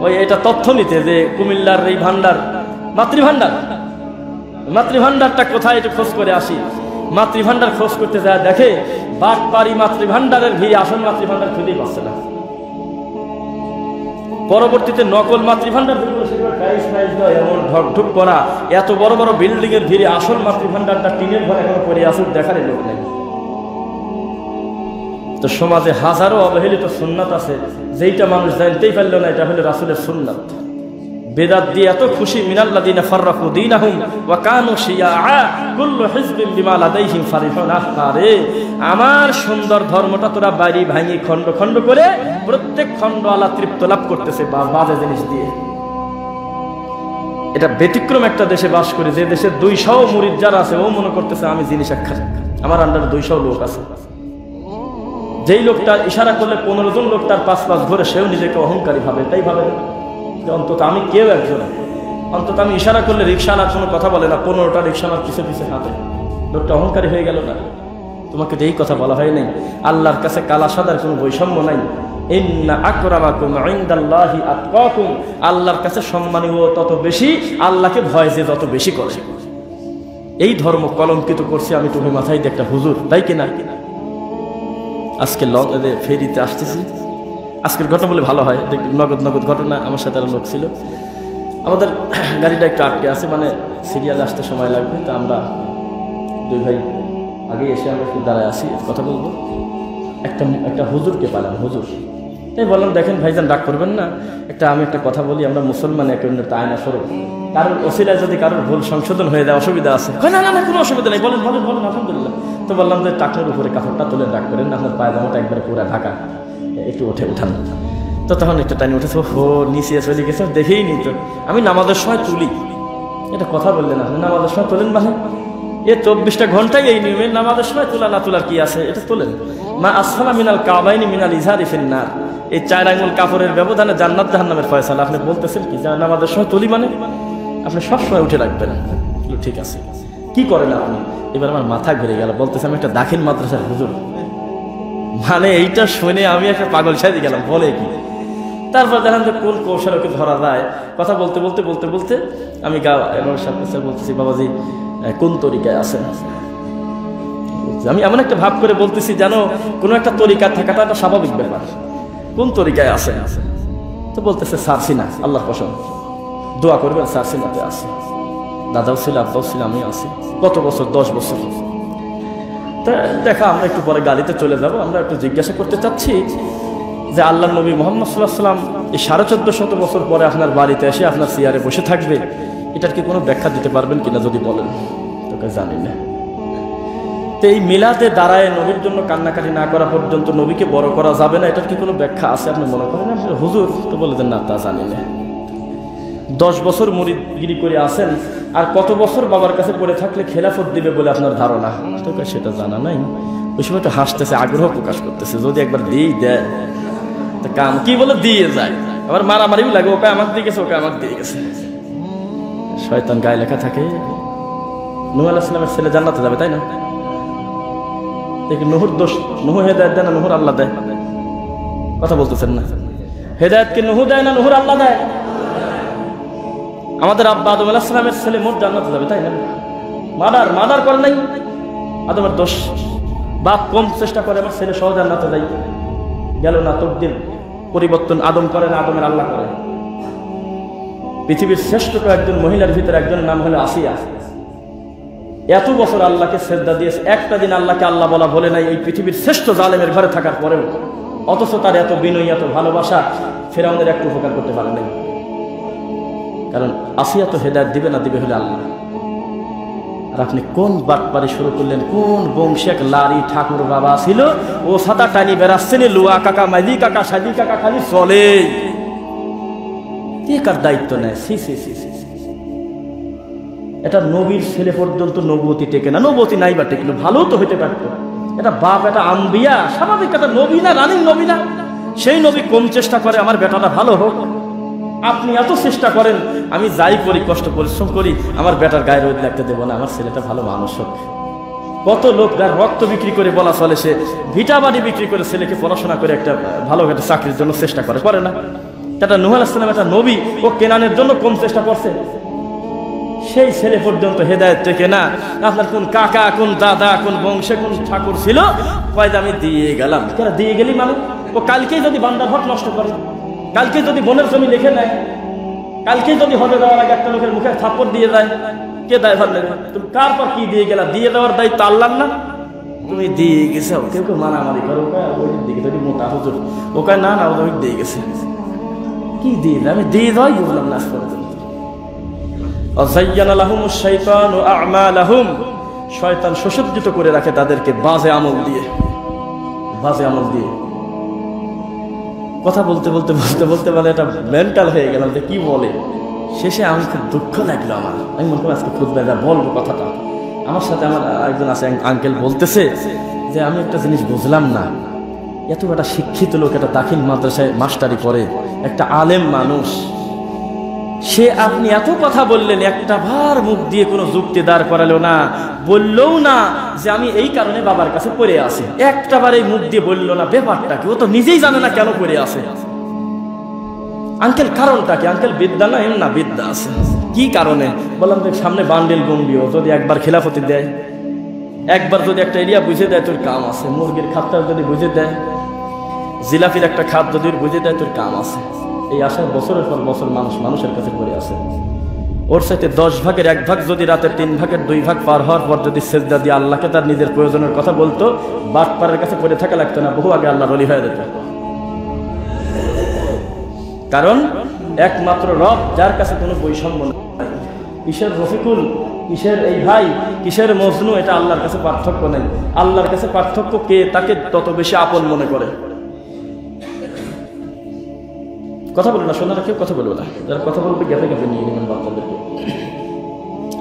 Speaker 1: ওই এটা তথ্য নিতে, যে কুমিল্লার এই ভান্ডার, মাতৃভান্ডারটা কোথায় একটু খোঁজ করে আসি। মাতৃভান্ডার খোঁজ করতে যায়, দেখে বাটপাড়ি মাতৃভান্ডারের ভিড়ে আসল মাতৃভান্ডার খুঁজেই পাচ্ছে না। পরবর্তীতে নকল মাতৃভান্ডার এমন ঢকঢক করা, এত বড় বড় বিল্ডিং এর ভিড়ে আসল মাতৃভান্ডারটা টিনের ঘরে এখনো পড়ে আসুক, দেখারই লোক নেই। তো সমাজে হাজারো অবহেলিত সুন্নাত আছে, যেইটা মানুষ জানতেই পারল না এটা হলো রাসূলের সুন্নাত। বেদাত দিয়ে এত খুশি, মিনাল্লাযিনা ফাররাকু দীনাহুম ওয়া কানু শিয়াআ কুল্লু হিজবিন বিমা লাদাইহিম ফারিহুন। আরে আমার সুন্দর ধর্মটা তোরা বাড়ি ভাঙি খণ্ড খণ্ড করে, প্রত্যেক খণ্ড আল্লাহ তৃপ্ত লাভ করতেছে বাজে জিনিস দিয়ে। এটা ব্যতিক্রম একটা দেশে বাস করে, যে দেশে 200 মুরিদ যারা আছে, ও মনে করতেছে আমি জিনিস একখান, আমার আন্ডারে 200 লোক আছে। যেই লোকটা ইশারা করলে 15 জন লোক তার 5 ঘরে, সেও নিজেকে অহংকারী ভাবে। তাই ভাবে যে অন্তত আমি কেউ একজন, অন্তত আমি ইশারা করলে রিক্সাওয়ালার কোনো কথা বলে না, 15টা রিক্সাওয়ালার পিছে পিছে হাঁটে। লোকটা অহংকারী হয়ে গেল না? তোমাকে তো এই কথা বলা হয় নাই। আল্লাহর কাছে কালা সাদার কোনো বৈষম্য নাই। ইন্না আকরামাকুম ইনদাল্লাহি আতকাকুম, আল্লাহর কাছে সম্মানীয় তত বেশি আল্লাহকে ভয় যে যত বেশি করে। এই ধর্ম কলঙ্কিত করছে আমি তুমি মাথায় দিয়ে একটা হুজুর, তাই কিনা? আজকে ফেরিতে আসতেছি, আজকের ঘটনা বলে ভালো হয়, নগদ ঘটনা। আমার সাথে লোক ছিল, আমাদের গাড়িটা একটু আটকে আছে, মানে সিরিয়াল আসতে সময় লাগবে। তো আমরা 2 ভাই আগে এসে আমরা একটু দাঁড়ায় আসি, কথা বলবো। একটা হুজুরকে পেলাম, হুজুর। তাই বললাম দেখেন ভাইজান রাগ করবেন না, আমি একটা কথা বলি, আমরা মুসলমান একে অন্যের আয়না স্বরূপ, কারোর ওসিলায় যদি কারোর ভুল সংশোধন হয়ে যায় অসুবিধা আছে? না না না, কোনো অসুবিধা নেই, বলেন বলেন বলেন, আলহামদুলিল্লাহ। তো বললাম যে টাকনোর উপরে কাপড়টা তুলে রাগ করেন না, আপনার পায়জামাটা একবারে পুরা ঢাকা, একটু উঠান। তো তখন একটা টাইম উঠেছে, হো নিচে চলে গেছে, দেখেই নি তো। আমি নামাজের সময় তুলি, এটা কথা বললেন আপনি, নামাজের সময় তোলেন মানে? 24টা ঘন্টায় এই নিয়মে, নামাজের সময় তোলা না তোলার কি আছে? এটা তোলেন। মা আসফালা মিনাল কাবাইনি মিনাল ইজারি ফিন্নার, এই 4 আঙ্গুল কাপড়ের ব্যবধানে জান্নাত জাহান্নামের ফয়সালা। আপনি বলতেছেন কি নামাজের সময় তুলি মানে? আপনি সবসময় উঠে রাখবেন। ঠিক আছে, কি করেন আপনি? এবার আমার মাথা ঘুরে গেল, বলতেছে আমি একটা দাখিল মাদ্রাসার হুজুর। মানে এইটা শুনে আমি একটা পাগল সাজে গেলাম। বলে কি? তারপর দেখলাম যে কোন কৌশলে ওকে ধরা যায়। কথা বলতে বলতে বলতে বলতে আমি সাথে বলতেছি, বাবাজি কোন তরিকায় আছেন? আমি এমন একটা ভাব করে বলতেছি যেন কোনো একটা তরিকা থাকাটা একটা স্বাভাবিক ব্যাপার। কোন তরিকায় আছেন? তো বলতেছে সারসিনা, আল্লাহর কসম দোয়া করবেন সারসিনাতে আছে। দাদাও ছিল, আব্বাও ছিল, আমি আছি। কত বছর? 10 বছর। তা দেখা, আমরা একটু পরে গাড়িতে চলে যাব। আমরা একটু জিজ্ঞাসা করতে চাচ্ছি যে আল্লাহ নবী মুহাম্মদ সাল্লাল্লাহু আলাইহি ওয়াসাল্লাম এই 1450 বছর পরে আপনার বাড়িতে এসে আপনার চেয়ারে বসে থাকবে, এটার কি কোনো ব্যাখ্যা দিতে পারবেন কিনা যদি বলেন? তোকে জানি না। তো এই মিলাদে দাঁড়ায় নবীর জন্য কান্নাকাটি না করা পর্যন্ত নবীকে বড় করা যাবে না, এটার কি কোনো ব্যাখ্যা আছে আপনি মনে করেন? হুজুর তো বলে দেন না, তা জানি না। 10 বছর মুরিদগিরি করে আসেন, আর কত বছর বাবার কাছে পড়ে থাকলে খেলাফত দিবে বলে আপনার ধারণা? তোকে সেটা জানা নাই। ওই সময় তো হাসতেছে, আগ্রহ প্রকাশ করতেছে, যদি একবার দিয়েই দেয় তা কাম কি বলে দিয়ে যায়। আবার মারামারিও লাগে, ওকে আমাকে দিয়ে গেছে, ওকে আমাকে দিয়ে গেছে। শয়তান গায়ে লেখা থাকে নূহ আলাইহিস সালামের ছেলে জান্নাতে যাবে, তাই না? নুহুর দোষ, নুহু হেদায়েত দেয় না নুহুর আল্লাহ দেয়? কথা বলতেছেন না? হেদায়েত কি নুহু দেয় না নুহুর আল্লাহ দেয়? আমাদের আব্বা আদম আলাইহিস সালামের ছেলে মোট জান্নাতে যাবে, তাই না? মার্ডার করে নাই, আদমের দোষ। বাপ কম চেষ্টা করে আমার ছেলে সহ জান্নাতে যাই, গেল না। তকদির পরিবর্তন আদম করে না, আদমের আল্লাহ করে। পৃথিবীর শ্রেষ্ঠ একজন মহিলার ভিতরে একজন নাম হলো আসিয়া। এত বছর আল্লাহকে সেজদা দিয়েছে, একটা দিন আল্লাহকে আল্লাহ বলা বলে নাই, এই পৃথিবীর শ্রেষ্ঠ জালেমের ঘরে থাকার পরেও। অথচ তার এত বিনয়ী, এত ভালোবাসা ফেরাউনের একটু উপকার করতে পারে নাই। কারণ আসিয়া তো হেদায়েত দিবে না, দিবে হলে আল্লাহ। আর আপনি কোন বাটপারি শুরু করলেন? কোন বংশেক লারি ঠাকুর বাবা ছিল, ও সাদা টানি বেড়াচ্ছেন, লুয়া কাকা, মাইলি কাকা, সাজি কাকা খালি চলে। কে কার দায়িত্ব নেয়? সি সি সি সি। এটা নবীর ছেলে পর্যন্ত নবুয়তি টেকে না। নবুয়তি নাই বা টেকলো, ভালো তো হইতে পারতো। এটা বাপ, এটা আম্বিয়া, স্বাভাবিক। এটা নবী না, রানিং নবী না? সেই নবী কম চেষ্টা করে আমার বেটাটা ভালো হোক। আপনি এত চেষ্টা করেন, আমি যাই করি, কষ্ট পরিশ্রম করি, আমার বেটার গায়ে রোদ লাগতে দেবো না, আমার ছেলেটা ভালো মানুষ হোক। কত লোক যার রক্ত বিক্রি করে বলা চলে, সে ভিটাবাড়ি বিক্রি করে ছেলেকে পড়াশোনা করে একটা ভালো একটা চাকরির জন্য চেষ্টা করে না? এটা নূহ আলাইহিস সালাম একটা নবী, ও কেনানের জন্য কম চেষ্টা করছে? সেই ছেলে পর্যন্ত হেদায়েত থেকে না। আপনার কোন কাকা, কোন দাদা, কোন বংশে কোন ঠাকুর ছিল, কয়দা আমি দিয়ে গেলাম। কেন দিয়ে গেলি মানে? ও কালকেই যদি বান্দার হক নষ্ট করে, কালকে যদি বোনের জমি লিখে নেয়, কালকে যদি হজে দেওয়ার আগে একটা লোকের মুখে থাপ্পড় দিয়ে দেয়, কে দায়ভার নেবে? তুমি কার পর কি দিয়ে গেলা? দিয়ে দেওয়ার দায়িত্ব আল্লাহর না? তুমি দিয়ে গেছো, কেউ কেউ মারামারি করো, ওই দিকে যদি মোটা হুজুর, ওকে না না ওই দিয়ে গেছে। কি দিয়ে? আমি দিয়ে দেওয়াই বুঝলাম না। শয়তান সুসজ্জিত করে রাখে তাদেরকে বাজে আমল দিয়ে। কথা বলতে বলতে বলতে বলতে মানে এটা মেন্টাল হয়ে গেলাম যে কি বলে। শেষে আমি খুব দুঃখ লাগলো আমার। আমি মনে করি আজকে খুব বলবো কথাটা। আমার সাথে আমার একজন আছে আঙ্কেল, বলতেছে যে আমি একটা জিনিস বুঝলাম না, এত একটা শিক্ষিত লোক, একটা দাখিল মাদ্রাসায় মাস্টারি করে, একটা আলেম মানুষ, সে আপনি এত কথা বললেন, একটা বার মুখ দিয়ে কোনো যুক্তি দাঁড় করালো না, বললেও না যে আমি এই কারণে বাবার কাছে পড়ে আসি, একটা বার এই মুখ দিয়ে বললো না। ব্যাপারটা কি? ও তো নিজেই জানে না কেন পড়ে আসে। আঙ্কেল কারণটা কি? আঙ্কেল বিদ্যা না? এম না, বিদ্যা আছে। কি কারণে? বললাম যে সামনে বান্ডেল গম্বিও যদি একবার খেলাফতি দেয়, একবার যদি একটা এরিয়া বুঝে দেয়, তোর কাম আছে। মুরগির খাতটা যদি বুঝে দেয়, জিলাপির একটা খাত যদি বুঝে দেয়, তোর কাম আছে। এই আশায় বছরের পর বছর মানুষের কাছে পড়ে আছে। ওর সাথে 10 ভাগের 1 ভাগ যদি রাতের 3 ভাগের 2 ভাগ পার হওয়ার পর যদি সেজদা দিয়ে আল্লাহকে তার নিজের প্রয়োজনের কথা বলতো, বাটপারের কাছে পড়ে থাকা লাগতো না, বহু আগে আল্লাহর ওলি হয়ে যেত। কারণ একমাত্র রব, যার কাছে কোনো বৈষম্য নেই। কিসের রফিকুল, কিসের এই ভাই, কিসের মজনু, এটা আল্লাহর কাছে পার্থক্য নেই। আল্লাহর কাছে পার্থক্য কে তাকে তত বেশি আপন মনে করে। কথা বলবে না, শোনারা কেউ কথা বলবে না। যারা কথা বলবে গ্যাপে গ্যাপে নিয়ে নেবেন বাচ্চাদেরকে।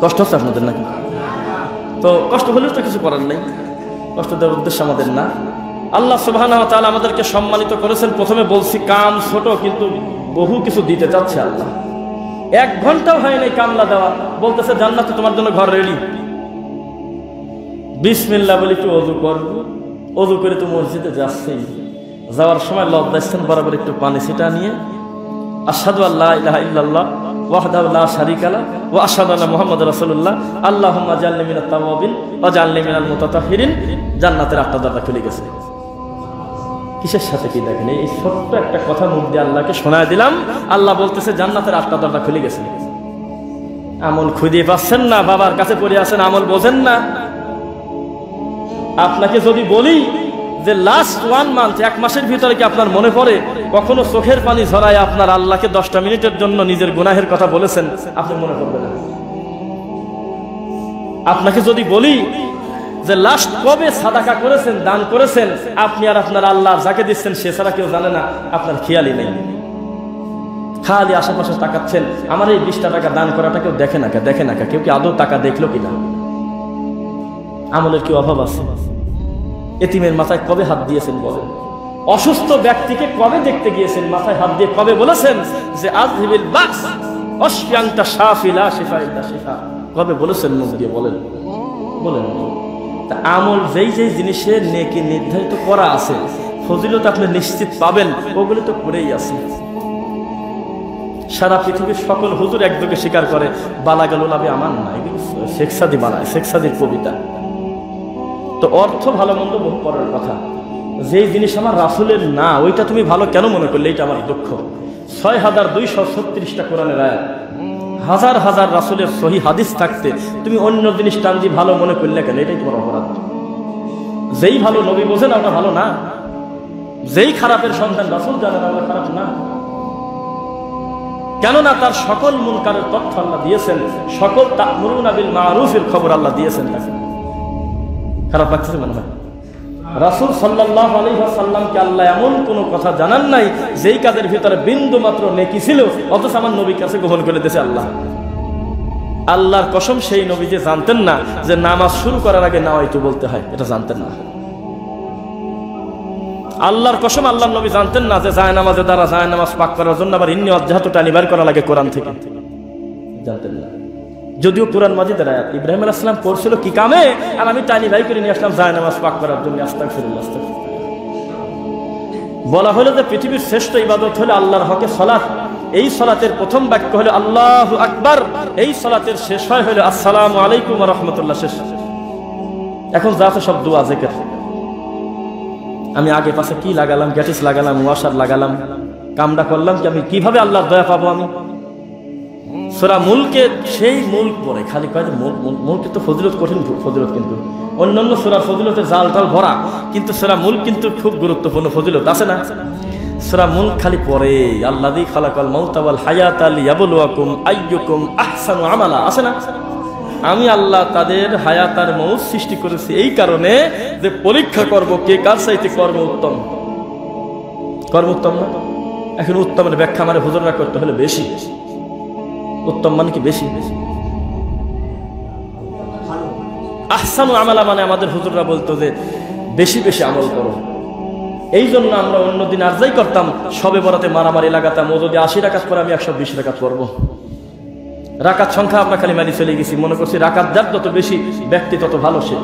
Speaker 1: কষ্ট হচ্ছে আপনাদের নাকি? তো কষ্ট হলেও তো কিছু করার নেই, কষ্ট দেওয়ার উদ্দেশ্য আমাদের না। আল্লাহ সুবহানাহু ওয়া তাআলা আমাদেরকে সম্মানিত করেছেন। প্রথমে বলছি কাম ছোট, কিন্তু বহু কিছু দিতে চাচ্ছে আল্লাহ। 1 ঘন্টাও হয় নাই কামলা দেওয়া, বলতেছে জান্নাতে তোমার জন্য ঘর রেডি। বিসমিল্লাহ বলে একটু ওযু করবো, ওযু করে তো মসজিদে যাচ্ছেই, যাওয়ার সময় লজ্জাস্থান বরাবর একটু পানি ছিটা নিয়ে আশহাদু আল্লা ইলাহা ইল্লাল্লাহ ওয়াহদাহু লা শারীকা লাহু ওয়া আশহাদু আন্না মুহাম্মাদুর রাসূলুল্লাহ আল্লাহুম্মা জাআলনি মিনাত তাওয়াবিন ওয়া জাআলনি মিনাল মুতাতাহহিরিন। জান্নাতের 8টা দরজা খুলে গেছে। কিসের সাথে কি দেখেন, এই ছোট্ট একটা কথা মুখ দিয়ে আল্লাহকে শোনায় দিলাম, আল্লাহ বলতেছে জান্নাতের 8টা দরজা খুলে গেছে। আমল খুঁজে পাচ্ছেন না, বাবার কাছে পড়ে আছেন, আমল বোঝেন না। আপনাকে যদি বলি যে লাস্ট 1 মান্থ, 1 মাসের ভিতরে কি আপনার মনে পড়ে কখনো চোখের পানি ঝরায় আপনার আল্লাহকে 10টা মিনিটের জন্য নিজের গুনাহের কথা বলেছেন? আপনি মনে পড়বে না। আপনাকে যদি বলি যে লাস্ট কবে সাদাকা করেছেন, দান করেছেন, আপনি আর আপনার আল্লাহ যাকে দিচ্ছেন সে ছাড়া কেউ জানে না, আপনার খেয়ালই নেই। খালি আশেপাশে তাকাচ্ছেন, আমার এই 20টা টাকা দান করাটা কেউ দেখে না, কেউ কি আদৌ টাকা দেখলো কিনা? আমলের কি অভাব আছে? এতিমের মাথায় কবে হাত দিয়েছেন বলেন? অসুস্থ ব্যক্তিকে কবে দেখতে গিয়েছেন, মাথায় হাত দিয়ে কবে বলেছেন যে আযহিবিল বাস ওয়াশফিআনতা শাফি লা শিফা ইল্লা শিফা? কবে বলেছেন মুখ দিয়ে? বলেন। তা আমল যেই জিনিসের নেকি নির্ধারিত করা আছে, ফজিলত আপনি নিশ্চিত পাবেন, ওগুলো তো করেই আছে। সারা পৃথিবীর সকল হুজুর একযোগে স্বীকার করে বালাগাল উলাবি আমার না, এগুলো শেখ সাদি বানায়, শেখ সাদির কবিতা। তো অর্থ ভালো মন্দ বহু পরের কথা, যেই জিনিস আমার রাসূলের না ওইটা তুমি ভালো কেন মনে করলে, এটা আমার দুঃখ। 6236টা কোরআনের আয়াত, হাজার হাজার রাসূলের সহিহ হাদিস থাকতে তুমি অন্য জিনিস টান দিয়ে ভালো মনে করলে কেন? এটাই তোমার অপরাধ। যেই ভালো নবী বোঝেন ওটা ভালো না, যেই খারাপের সন্তান রাসূল জানেন ওটা খারাপ না। কেননা তার সকল মুনকারের তথ্য আল্লাহ দিয়েছেন, সকল তা'মুরুনা বিল মা'রুফের খবর আল্লাহ দিয়েছেন। খারাপ লাগছে মনে হয়? রাসূল সাল্লাল্লাহু আলাইহি ওয়াসাল্লামকে আল্লাহ এমন কোনো কথা জানান নাই যেই কাজের ভিতরে বিন্দু মাত্র নেকি ছিল, অথচ আমার নবীর কাছে গোপন করে দিয়েছে আল্লাহ। আল্লাহর কসম, সেই নবী যে জানতেন না যে নামাজ শুরু করার আগে নাওয়াইতু বলতে হয়, এটা জানতেন না। আল্লাহর কসম, আল্লাহর নবী জানতেন না যে জায়নামাজের দ্বারা জায়নামাজ পাক করার জন্য আবার ইন্নী ওয়াজহাতু টানি বের করা লাগে কোরআন থেকে, জানতেন না। যদিও কোরআন মাজিদের আয়াত ইব্রাহিম আলাইহিস সালাম পড়ছিল কি কামে, আর আমি টানি বাই করে নিয়ে আসলাম জায়নামাজ পাক করার জন্য। আস্তাগফিরুল্লাহ। বলা হলো যে পৃথিবীর শ্রেষ্ঠ ইবাদত হলো আল্লাহর হকে সালাত। এই সালাতের প্রথম বাক্য হলো আল্লাহু আকবার, এই সালাতের শেষ হয় হলো আসসালামু আলাইকুম ওয়া রাহমাতুল্লাহ। শেষ। এখন যা আছে সব দোয়া জিকির। আমি আগে পাশে কি লাগালাম, গ্যাটিস লাগালাম, ওয়াশার লাগালাম, কামটা করলাম কি? আমি কিভাবে আল্লাহর দয়া পাবো? আমি সূরা মুলকে সেই মুলক পড়ে খালি কয় যে মুলকে তো ফজিলত, কঠিন ফজিলত, কিন্তু অন্যান্য সূরার ফজিলতে জাল টাল ভরা, কিন্তু সূরা মুলক কিন্তু খুব গুরুত্বপূর্ণ ফজিলত আছে না? সূরা মুলক খালি পড়ে আল্লাযী খালাকাল মাউতা ওয়াল হায়াতা লিয়াবলুয়াকুম আইয়ুকুম আহসানু আমালা, আছে না? আমি আল্লাহ তাদের হায়াত আর মউত সৃষ্টি করেছি এই কারণে যে পরীক্ষা করব কে কার চাইতে কর্ম উত্তম। না? এখন উত্তমের ব্যাখ্যা মানে হুজুররা করতে হলে বেশি। উত্তম মানে কি? বেশি। আহসানু আমালা মানে আমাদের হুজুররা বলতো যে বেশি বেশি আমল করো। এই জন্য আমরা অন্যদিন আর যাই করতাম, সবে বরাতে মারামারি লাগাতাম, ও যদি 80 রাকাত করে আমি 120 রাকাত করবো। রাকাত সংখ্যা আমরা খালি মারি চলে গেছি, মনে করছি রাকাত যার যত বেশি ব্যক্তি তত ভালো সে।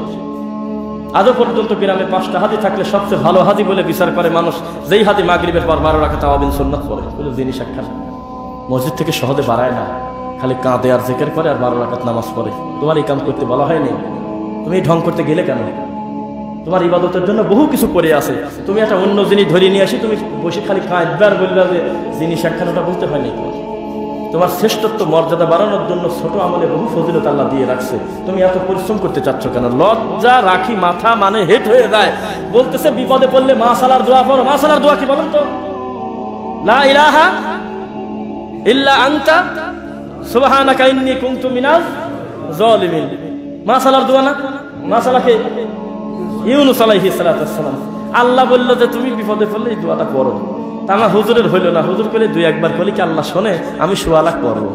Speaker 1: আজও পর্যন্ত গ্রামে 5টা হাজি থাকলে সবচেয়ে ভালো হাজি বলে বিচার করে মানুষ যেই হাজি মাগরিবের পর 12 রাকাত আওয়াবিন সুন্নাত পড়ে, বলে দিনই সাক্ষাৎ। মসজিদ থেকে সহজে বাড়ায় না, খালি কাঁদে আর জিকির করে আর 12 রাকাত নামাজ পড়ে। তোমার এই কাম করতে বলা হয়নি, তুমি ঢং করতে গেলে কেন? তোমার ইবাদতের জন্য বহু কিছু করে আছে, তুমি একটা অন্য জিনিস ধরিয়ে নিয়ে আসি, তুমি বসে খালি কাঁদবার বললে যে জিনিস একখান, ওটা বলতে হয়নি। তোমার শ্রেষ্ঠত্ব মর্যাদা বাড়ানোর জন্য ছোট আমলে বহু ফজিলত আল্লাহ দিয়ে রাখছে, তুমি এত পরিশ্রম করতে চাচ্ছ কেন? লজ্জা রাখি মাথা মানে হেট হয়ে যায়। বলতেছে বিপদে পড়লে মাশাআল্লাহর দোয়া পড়ো। মাশাআল্লাহর দোয়া কি বলেন তো? লা ইলাহা ইল্লা আনতা সুবহানাকা ইন্নী কুনতু মিনাজ জালিমিন। মাশাআল্লাহর দোয়া না? মাশাআল্লাহকে ইউনূস আলাইহিস সালাতু ওয়াস সালাম আল্লাহ বলল যে তুমি বিপদে পড়লে এই দোয়াটা পড়ো। তা আমার হুজুরের হইল না, হুজুর করলে 2-1 বার করলে কি আল্লাহ শোনে? আমি 1.25 লাখ পড়বো।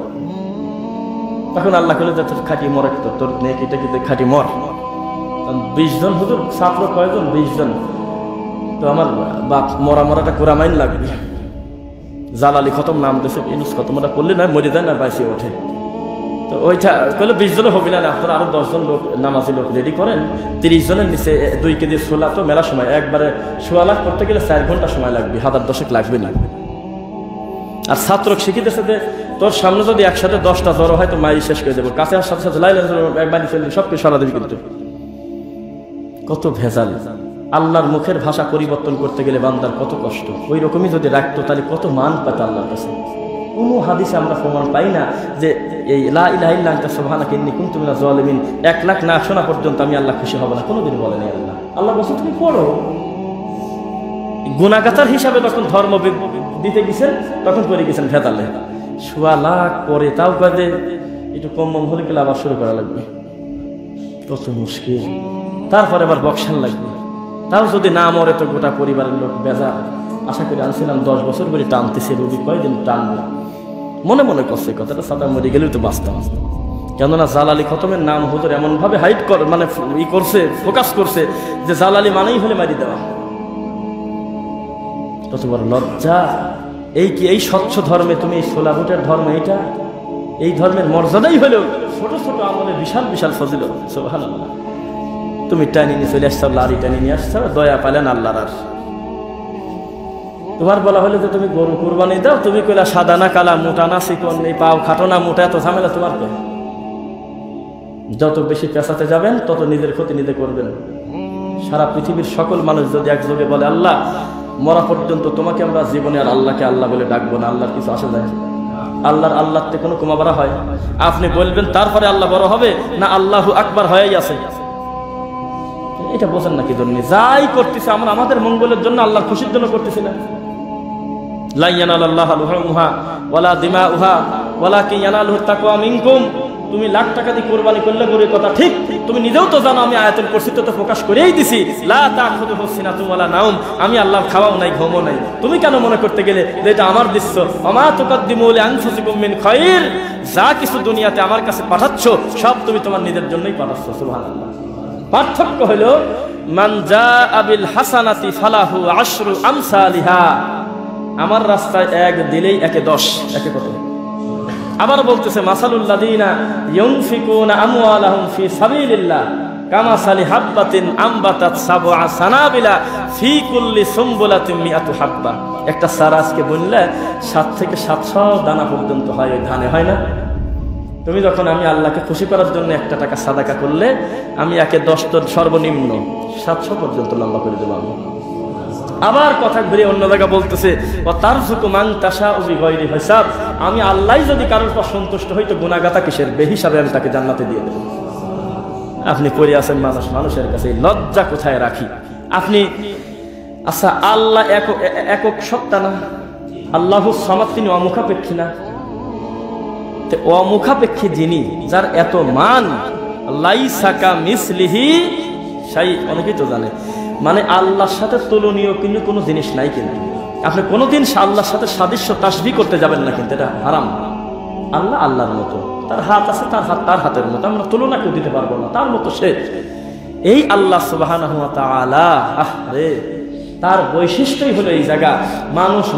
Speaker 1: তখন আল্লাহ করলে যে তোর খাটি মর, তোর নেকিটা কিন্তু খাটি মর। 20 জন হুজুর, ছাত্র কয়জন? 20 জন। তো আমার বাপ মরাটা কোরআমাইন লাগবে। জালালি খতম নাম দেশে ইউনুস খতম, ওটা করলে না মরে যায় না বাইসে ওঠে। তো ওইটা কইলে 20 জনও হবে না, আপনারা আরো 10 জন লোক নামাজি লোক রেডি করেন। 30 জনের নিচে 2 কেজি ছোলা তো মেলা সময়, একবারে 1.25 লাখ করতে গেলে 4 ঘন্টা সময় লাগবে, 1000 দশেক লাগবে না। আর ছাত্র শিখিতেছে যে তোর সামনে যদি একসাথে 10টা জ্বর হয় তো মারি শেষ করে দেবো, কাছে আসার সাথে সাথে লাইলা একবার সব কিছু সরা দেবে। কিন্তু কত ভেজাল! আল্লাহর মুখের ভাষা পরিবর্তন করতে গেলে বান্দার কত কষ্ট। ওই রকমই যদি রাখতো তাহলে কত মান পেত আল্লাহর কাছে। কোনো হাদিসে আমরা প্রমাণ পাই না যে এই লা ইলাহা ইল্লা আনতা সুবহানাকা ইন্নী কুনতু মিনাজ জালিমিন 1 লাখ না শোনা পর্যন্ত আমি আল্লাহ খুশি হব না, কোনোদিন বলে নাই আল্লাহ। আল্লাহ বলছে তুমি পড়ো। গুনাহগাতার হিসাবে যখন ধর্ম দিতে গেছেন তখন করে গেছেন ভেদালে। 1.25 লাখ পরে তাও কাজে একটু কম হলে গেলে আবার শুরু করা লাগবে, কত মুশকিল। তারপরে আবার বক্সার লাগবে, তাও যদি না মরে তো গোটা পরিবারের লোক বেজার। আশা করি আনছিলাম 10 বছর করে টানতেছে, রোগী কয়দিন টানবো মনে মনে করছে কথাটা, সাদা মরে গেলেও তো বাঁচতাম। কেননা জালালি খতমের নাম হুজুর এমন ভাবে হাইট করে মানে করছে, ফোকাস করছে যে জালালি মানেই হলে মারি দেওয়া। কত বড় লজ্জা! এই কি এই স্বচ্ছ ধর্মে তুমি এই সোলাভুটের ধর্ম, এইটা এই ধর্মের মর্যাদাই হলো ছোট ছোট আমলে বিশাল বিশাল ফজিলত। সুবহানাল্লাহ! তুমি টানি নিয়ে চলে আসছো, লারি টানি নিয়ে আসছো, দয়া পালেন আল্লাহর। আর তোমার বলা হলে যে তুমি গরু কুরবানি দাও, তুমি কইলা সাদা না কালা, মোটা না চিকন, এই পাও খাটো না মোটা, এত ঝামেলা তোমার কে? যত বেশি পেঁচাতে যাবেন তত নিজের ক্ষতি নিজে করবেন। সারা পৃথিবীর সকল মানুষ যদি একযোগে বলে আল্লাহ মরা পর্যন্ত তোমাকে আমরা জীবনে আর আল্লাহকে আল্লাহ বলে ডাকবো না, আল্লাহর কিছু আসে যায়? আল্লাহতে কোনো কমা বাড়া হয়? আপনি বলবেন তারপরে আল্লাহ বড় হবে না আল্লাহু আকবার হয়েই আছে? এটা বোঝেন না কি জন্য? যাই করতেছে আমরা আমাদের মঙ্গলের জন্য, আল্লাহর খুশির জন্য করতেছি না। লা ইয়ানালাল্লাহু লুহুমুহা ওয়ালা দিমাউহা ওয়ালাকিন ইয়ানালুহুত তাকওয়া মিনকুম। তুমি লাখ টাকা দিয়ে কুরবানি করলে গরুর কথা ঠিক, তুমি নিজেও তো জানো আমি আয়াতুল কুরসিতে তো প্রকাশ করেই দিছি লা তাখুযুহু সিনাতুন ওয়ালা নাওম, আমি আল্লাহ খাওয়াও নাই ঘুমও নাই। তুমি কেন মনে করতে গেলে যে এটা আমার দৃশ্য? ওমা তুকাদ্দিমু লিআনফুসিকুম মিন খায়র, যা কিছু দুনিয়াতে আমার কাছে পাঠাচ্ছ সব তুমি তোমার নিজের জন্যই পাঠাচ্ছ। সুবহানাল্লাহ! পার্থক্য হলো মান জাআ বিল হাসানাতি ফালাহু আশরু আমসালিহা। আমার রাস্তায় 1 দিলেই 1-এ 10, 1-এ কত? আবার বলতেছে মাসালুল লাযিনা ইউনফিকুনা আমওয়ালাহুম ফি সাবিলিল্লাহ কামাসালি হাববাতিন আমবাতাত সাবআ সানাবিলা ফি কুল্লি সুমবুলাতিন মিআতু হাব্বা। একটা চারা আজকে বুনলে 7 থেকে 700 দানা পর্যন্ত হয়, ওই ধানে হয় না? তুমি যখন আমি আল্লাহকে খুশি করার জন্য 1 টাকা সাদাকা করলে আমি 1-এ 10 তো সর্বনিম্ন 700 পর্যন্ত লম্বা করে দেবো আমি। আবার কথা ঘুরে অন্য জায়গা বলতেছে ও তারযুকু মান তাশাউ বিগাইরি হিসাব। আমি আল্লাহই যদি কারোর পর সন্তুষ্ট হই তো গুনাহগাতা কিসের? বেহিসাবে আমি তাকে জান্নাতে দিয়ে দেব। আপনি পড়ে আছেন মানুষের কাছে, লজ্জা কোথায় রাখি আপনি? আচ্ছা আল্লাহ একক সত্তা না? আল্লাহুস সামাদ, তিনি অমুখাপেক্ষী না? অমুখাপেক্ষী যিনি, যার এত মান, লাইসা কামিসলিহি শাই, অনেকেই তো জানে মানে আল্লাহর সাথে তুলনীয় কিন্তু কোনো জিনিস নাই। কিন্তু আপনি কোনোদিন আল্লাহর সাথে সাদৃশ্য তাসবিহ করতে যাবেন না, কিন্তু এটা হারাম। আল্লাহ আল্লাহর মতো, তার হাত আছে, তার হাত তার হাতের মতো, আমরা তুলনা কেউ দিতে পারবো না তার মতো সে। এই আল্লাহ সুবহানাহু ওয়া তাআলা, আরে তার বৈশিষ্ট্যই হলো এই জায়গা।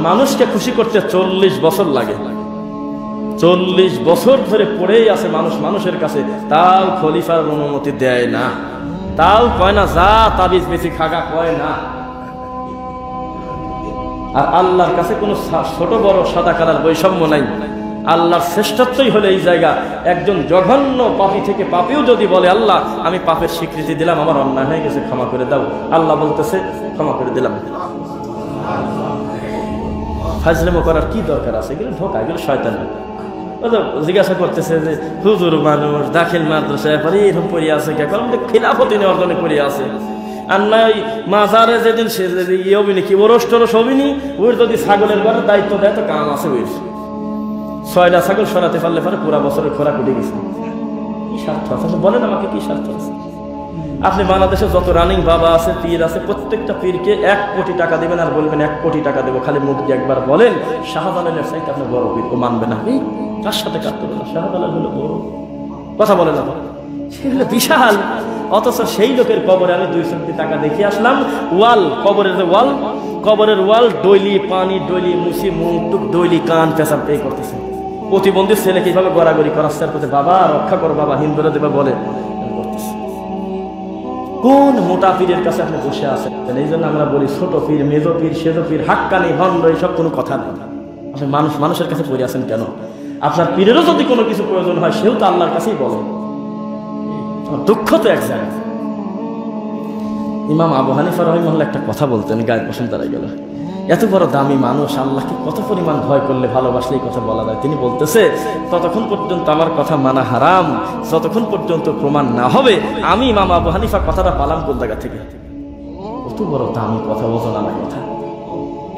Speaker 1: মানুষকে খুশি করতে 40 বছর লাগে, 40 বছর ধরে পড়েই আছে মানুষের কাছে, তাও খলিফার অনুমতি দেয় না, তাও কয় না যা তাবিজ বেশি খাগা, কয় না। আর আল্লাহর কাছে কোনো ছোট বড় সাদা কালার বৈষম্য নাই। আল্লাহর শ্রেষ্ঠত্বই হলো এই জায়গা। একজন জঘন্য পাপী থেকে পাপীও যদি বলে আল্লাহ আমি পাপের স্বীকৃতি দিলাম, আমার অন্যায় হয়ে গেছে, ক্ষমা করে দাও, আল্লাহ বলতেছে ক্ষমা করে দিলাম। ফাজলামো করার কি দরকার আছে? এগুলো ধোঁকা, এগুলো শয়তান। জিজ্ঞাসা করতেছে যে হুজুর মানুষ দাখিল মাদ্রাসায় পরে এরকম পড়ে আছে, কারণ খিলাফতি নেওয়ার জন্য পড়ে আছে। আর নয় মাজারে যেদিন সে ইয়ে হবিনি কি ওরস টরস হবিনি, ওর যদি ছাগলের ঘরের দায়িত্ব দেয় তো কাম আছে। ওই 6টা ছাগল সরাতে পারলে পরে পুরা বছরের খোরাক উঠে গেছে। কি স্বার্থ আছে বলেন আমাকে? কি স্বার্থ আছে? আপনি বাংলাদেশে যত রানিং বাবা আছে, পীর আছে, প্রত্যেকটা পীরকে 1 কোটি টাকা দেবেন আর বলবেন 1 কোটি টাকা দেবো, খালি মুখ দিয়ে একবার বলেন শাহজালালের চাইতে আপনি বড় পীর, ও মানবে না। কার সাথে কাটতে না? শাহজালাল হলো বড়, কথা বলে না, সেগুলো বিশাল। অথচ সেই লোকের কবরে আমি 200 কোটি টাকা দেখে আসলাম। ওয়াল, কবরের যে ওয়াল, কবরের ওয়াল ডইলি পানি, ডইলি মুছি, মুখ টুক ডইলি কান পেশাব এই করতেছে। প্রতিবন্ধী ছেলে কিভাবে গড়াগড়ি করাচ্ছে, বাবা রক্ষা করো বাবা, হিন্দুরা দেবা বলে করতেছে। কোন মোটা পীরের কাছে আপনি বসে আছেন? এই জন্য আমরা বলি ছোট পীর, মেজো পীর, সেজো পীর, হাক্কানি, ভণ্ড, এইসব কোনো কথা নেই। আপনি মানুষের কাছে পড়ে আছেন কেন? আপনার পীরেরও যদি কোনো কিছু প্রয়োজন হয় সেও তো আল্লাহর কাছেই বলে। দুঃখ তো এক জায়গায়। ইমাম আবু হানিফা রাহিমাহুল্লাহ একটা কথা বলতেন, গায়ে পছন্দ দাঁড়াই গেল। এত বড় দামি মানুষ, আল্লাহকে কত পরিমাণ ভয় করলে ভালোবাসলে এই কথা বলা যায়। তিনি বলতেছে, ততক্ষণ পর্যন্ত আমার কথা মানা হারাম, যতক্ষণ পর্যন্ত প্রমাণ না হবে আমি ইমাম আবু হানিফা কথাটা পালাম কোন জায়গা থেকে। কত বড় দামি কথা, ওজন আনা কথা।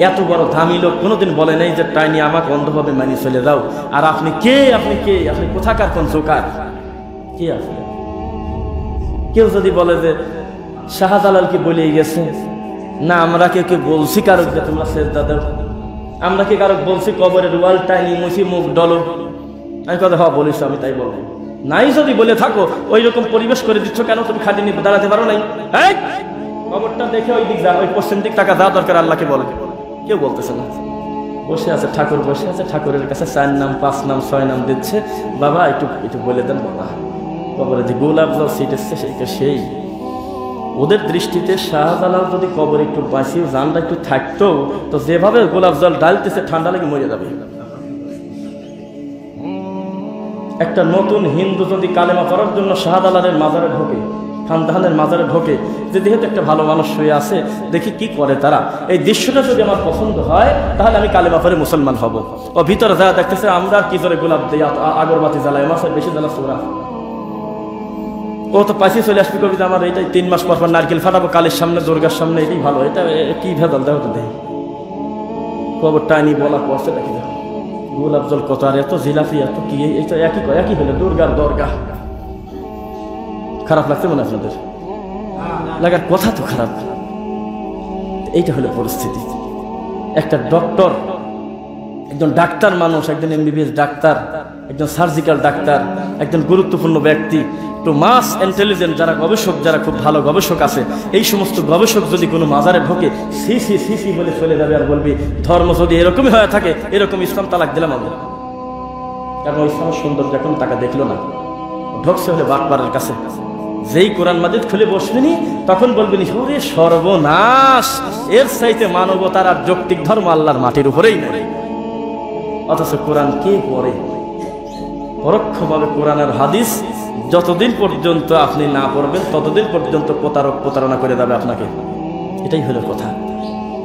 Speaker 1: এত বড় দামি লোক কোনোদিন বলে নাই যে তাই নিয়ে আমাকে অন্ধভাবে মানিয়ে চলে যাও। আর আপনি কে? আপনি কে? আপনি কোথাকার কোন জোকার? কে আপনি? কেউ যদি বলে যে শাহজালাল কি বলেই গেছে, না আমরা কেউ বলছি কারক যে তোমরা সেজদা দাও, আমরা কি কারক বলছি কবরের ওয়াল টাইনি মুছি মুখ ডলো? আমি কথা হওয়া বলিস, আমি তাই বলবো। নাই যদি বলে থাকো, ওই রকম পরিবেশ করে দিচ্ছ কেন? তুমি খাটি নিয়ে দাঁড়াতে পারো নাই? কবরটা দেখে ওই দিক যা, ওই পশ্চিম দিক টাকা যা দরকার আল্লাহকে বলে। কেউ বলতেছে না। বসে আছে ঠাকুর, বসে আছে ঠাকুরের কাছে 4 নাম 5 নাম 6 নাম দিচ্ছে। বাবা একটু একটু বলে দেন বাবা। কবরে যে গোলাপ জল সিট এসছে সেই ওদের দৃষ্টিতে শাহজালাল যদি কবর একটু বাঁচিয়ে জানটা একটু থাকতো, তো যেভাবে গোলাপ জল ডালতেছে ঠান্ডা লেগে মরে যাবে। একটা নতুন হিন্দু যদি কালেমা পড়ার জন্য শাহজালালের মাজারে ঢোকে, খানদাহানের মাজারে ঢোকে, যে যেহেতু একটা ভালো মানুষ হয়ে আছে, দেখি কি করে তারা। এই দৃশ্যটা যদি আমার পছন্দ হয় তাহলে আমি কালেমা পড়ে মুসলমান হব। ও ভিতরে যা দেখতেছে আমরা কি করে গোলাপ দিই, আগরবাতি জ্বালাই, মাসের বেশি জ্বালাচ্ছে ওরা। ও তো পাশে চলে আসবে কবিতা, আমার এইটাই 3 মাস পর পর নারকেল ফাটাবো কালের সামনে, দুর্গার সামনে, এটাই ভালো। এটা কি ভেজাল দেওয়া তো দেয়। খবর টাইনি বলা পড়ছে দেখি গোলাপ জল কত, আর এত জিলাপি, এত কি, এই তো একই হলো দুর্গার দরগা। খারাপ লাগছে মনে আপনাদের? লাগার কথা তো খারাপ। এইটা হলো পরিস্থিতি। একটা ডক্টর, একজন ডাক্তার মানুষ, একজন MBBS ডাক্তার, একজন সার্জিক্যাল ডাক্তার, একজন গুরুত্বপূর্ণ ব্যক্তি, একটু মাস ইন্টেলিজেন্ট যারা গবেষক, যারা খুব ভালো গবেষক আছে, এই সমস্ত গবেষক যদি কোনো মাজারে ঢোকে সি বলে চলে যাবে আর বলবি ধর্ম যদি এরকমই হয়ে থাকে, এরকম ইসলাম তালাক দিলাম আমি। কারণ ইসলামের সৌন্দর্য এখন তাকে দেখলো না, ঢোকছে হলে বাটপারের কাছে। যেই কোরআন মাজিদ খুলে বসবেনি তখন বলবেনি ওরে সর্বনাশ, এর চাইতে মানবতার আর যৌক্তিক ধর্ম আল্লাহর মাটির উপরেই নেই। অথচ কোরআন কে পড়ে? পরোক্ষভাবে কোরআন আর হাদিস যতদিন পর্যন্ত আপনি না পড়বেন ততদিন পর্যন্ত প্রতারণা করে দেবে আপনাকে। এটাই হলো কথা।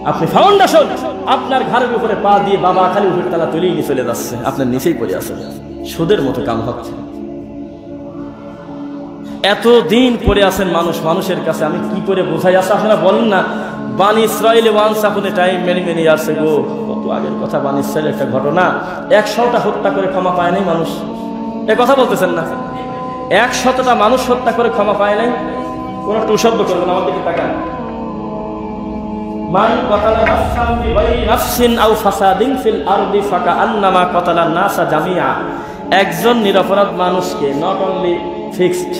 Speaker 1: আপনি ফাউন্ডেশন, আপনার ঘরের উপরে পা দিয়ে বাবা খালি উপরে তালা তুলেই নিয়ে চলে যাচ্ছে, আপনার নিচেই পড়ে আছে, সুদের মতো কাম হচ্ছে। এতদিন পড়ে আছেন মানুষের কাছে, আমি কি করে বোঝাই আছে? আপনারা বলেন না বানি ইসরায়েলে ওয়ান্স আপন এ টাইম মেনি ইয়ার্স এগো, কত আগের কথা। বানি ইসরায়েলের একটা ঘটনা, 100টা হত্যা করে ক্ষমা পায় নাই মানুষ। এ কথা বলতেছেন না? 100টা মানুষ হত্যা করে ক্ষমা পায় নাই। কোন একটা শব্দ করবেন, আমার দিকে তাকান। মান কতালা নাফসান বিগাইরি নাফসিন আও ফাসাদিন ফিল আরদি ফাকান্নামা কতালা নাসা জামিআ। একজন নিরপরাধ মানুষকে, নট অনলি ফিক্সড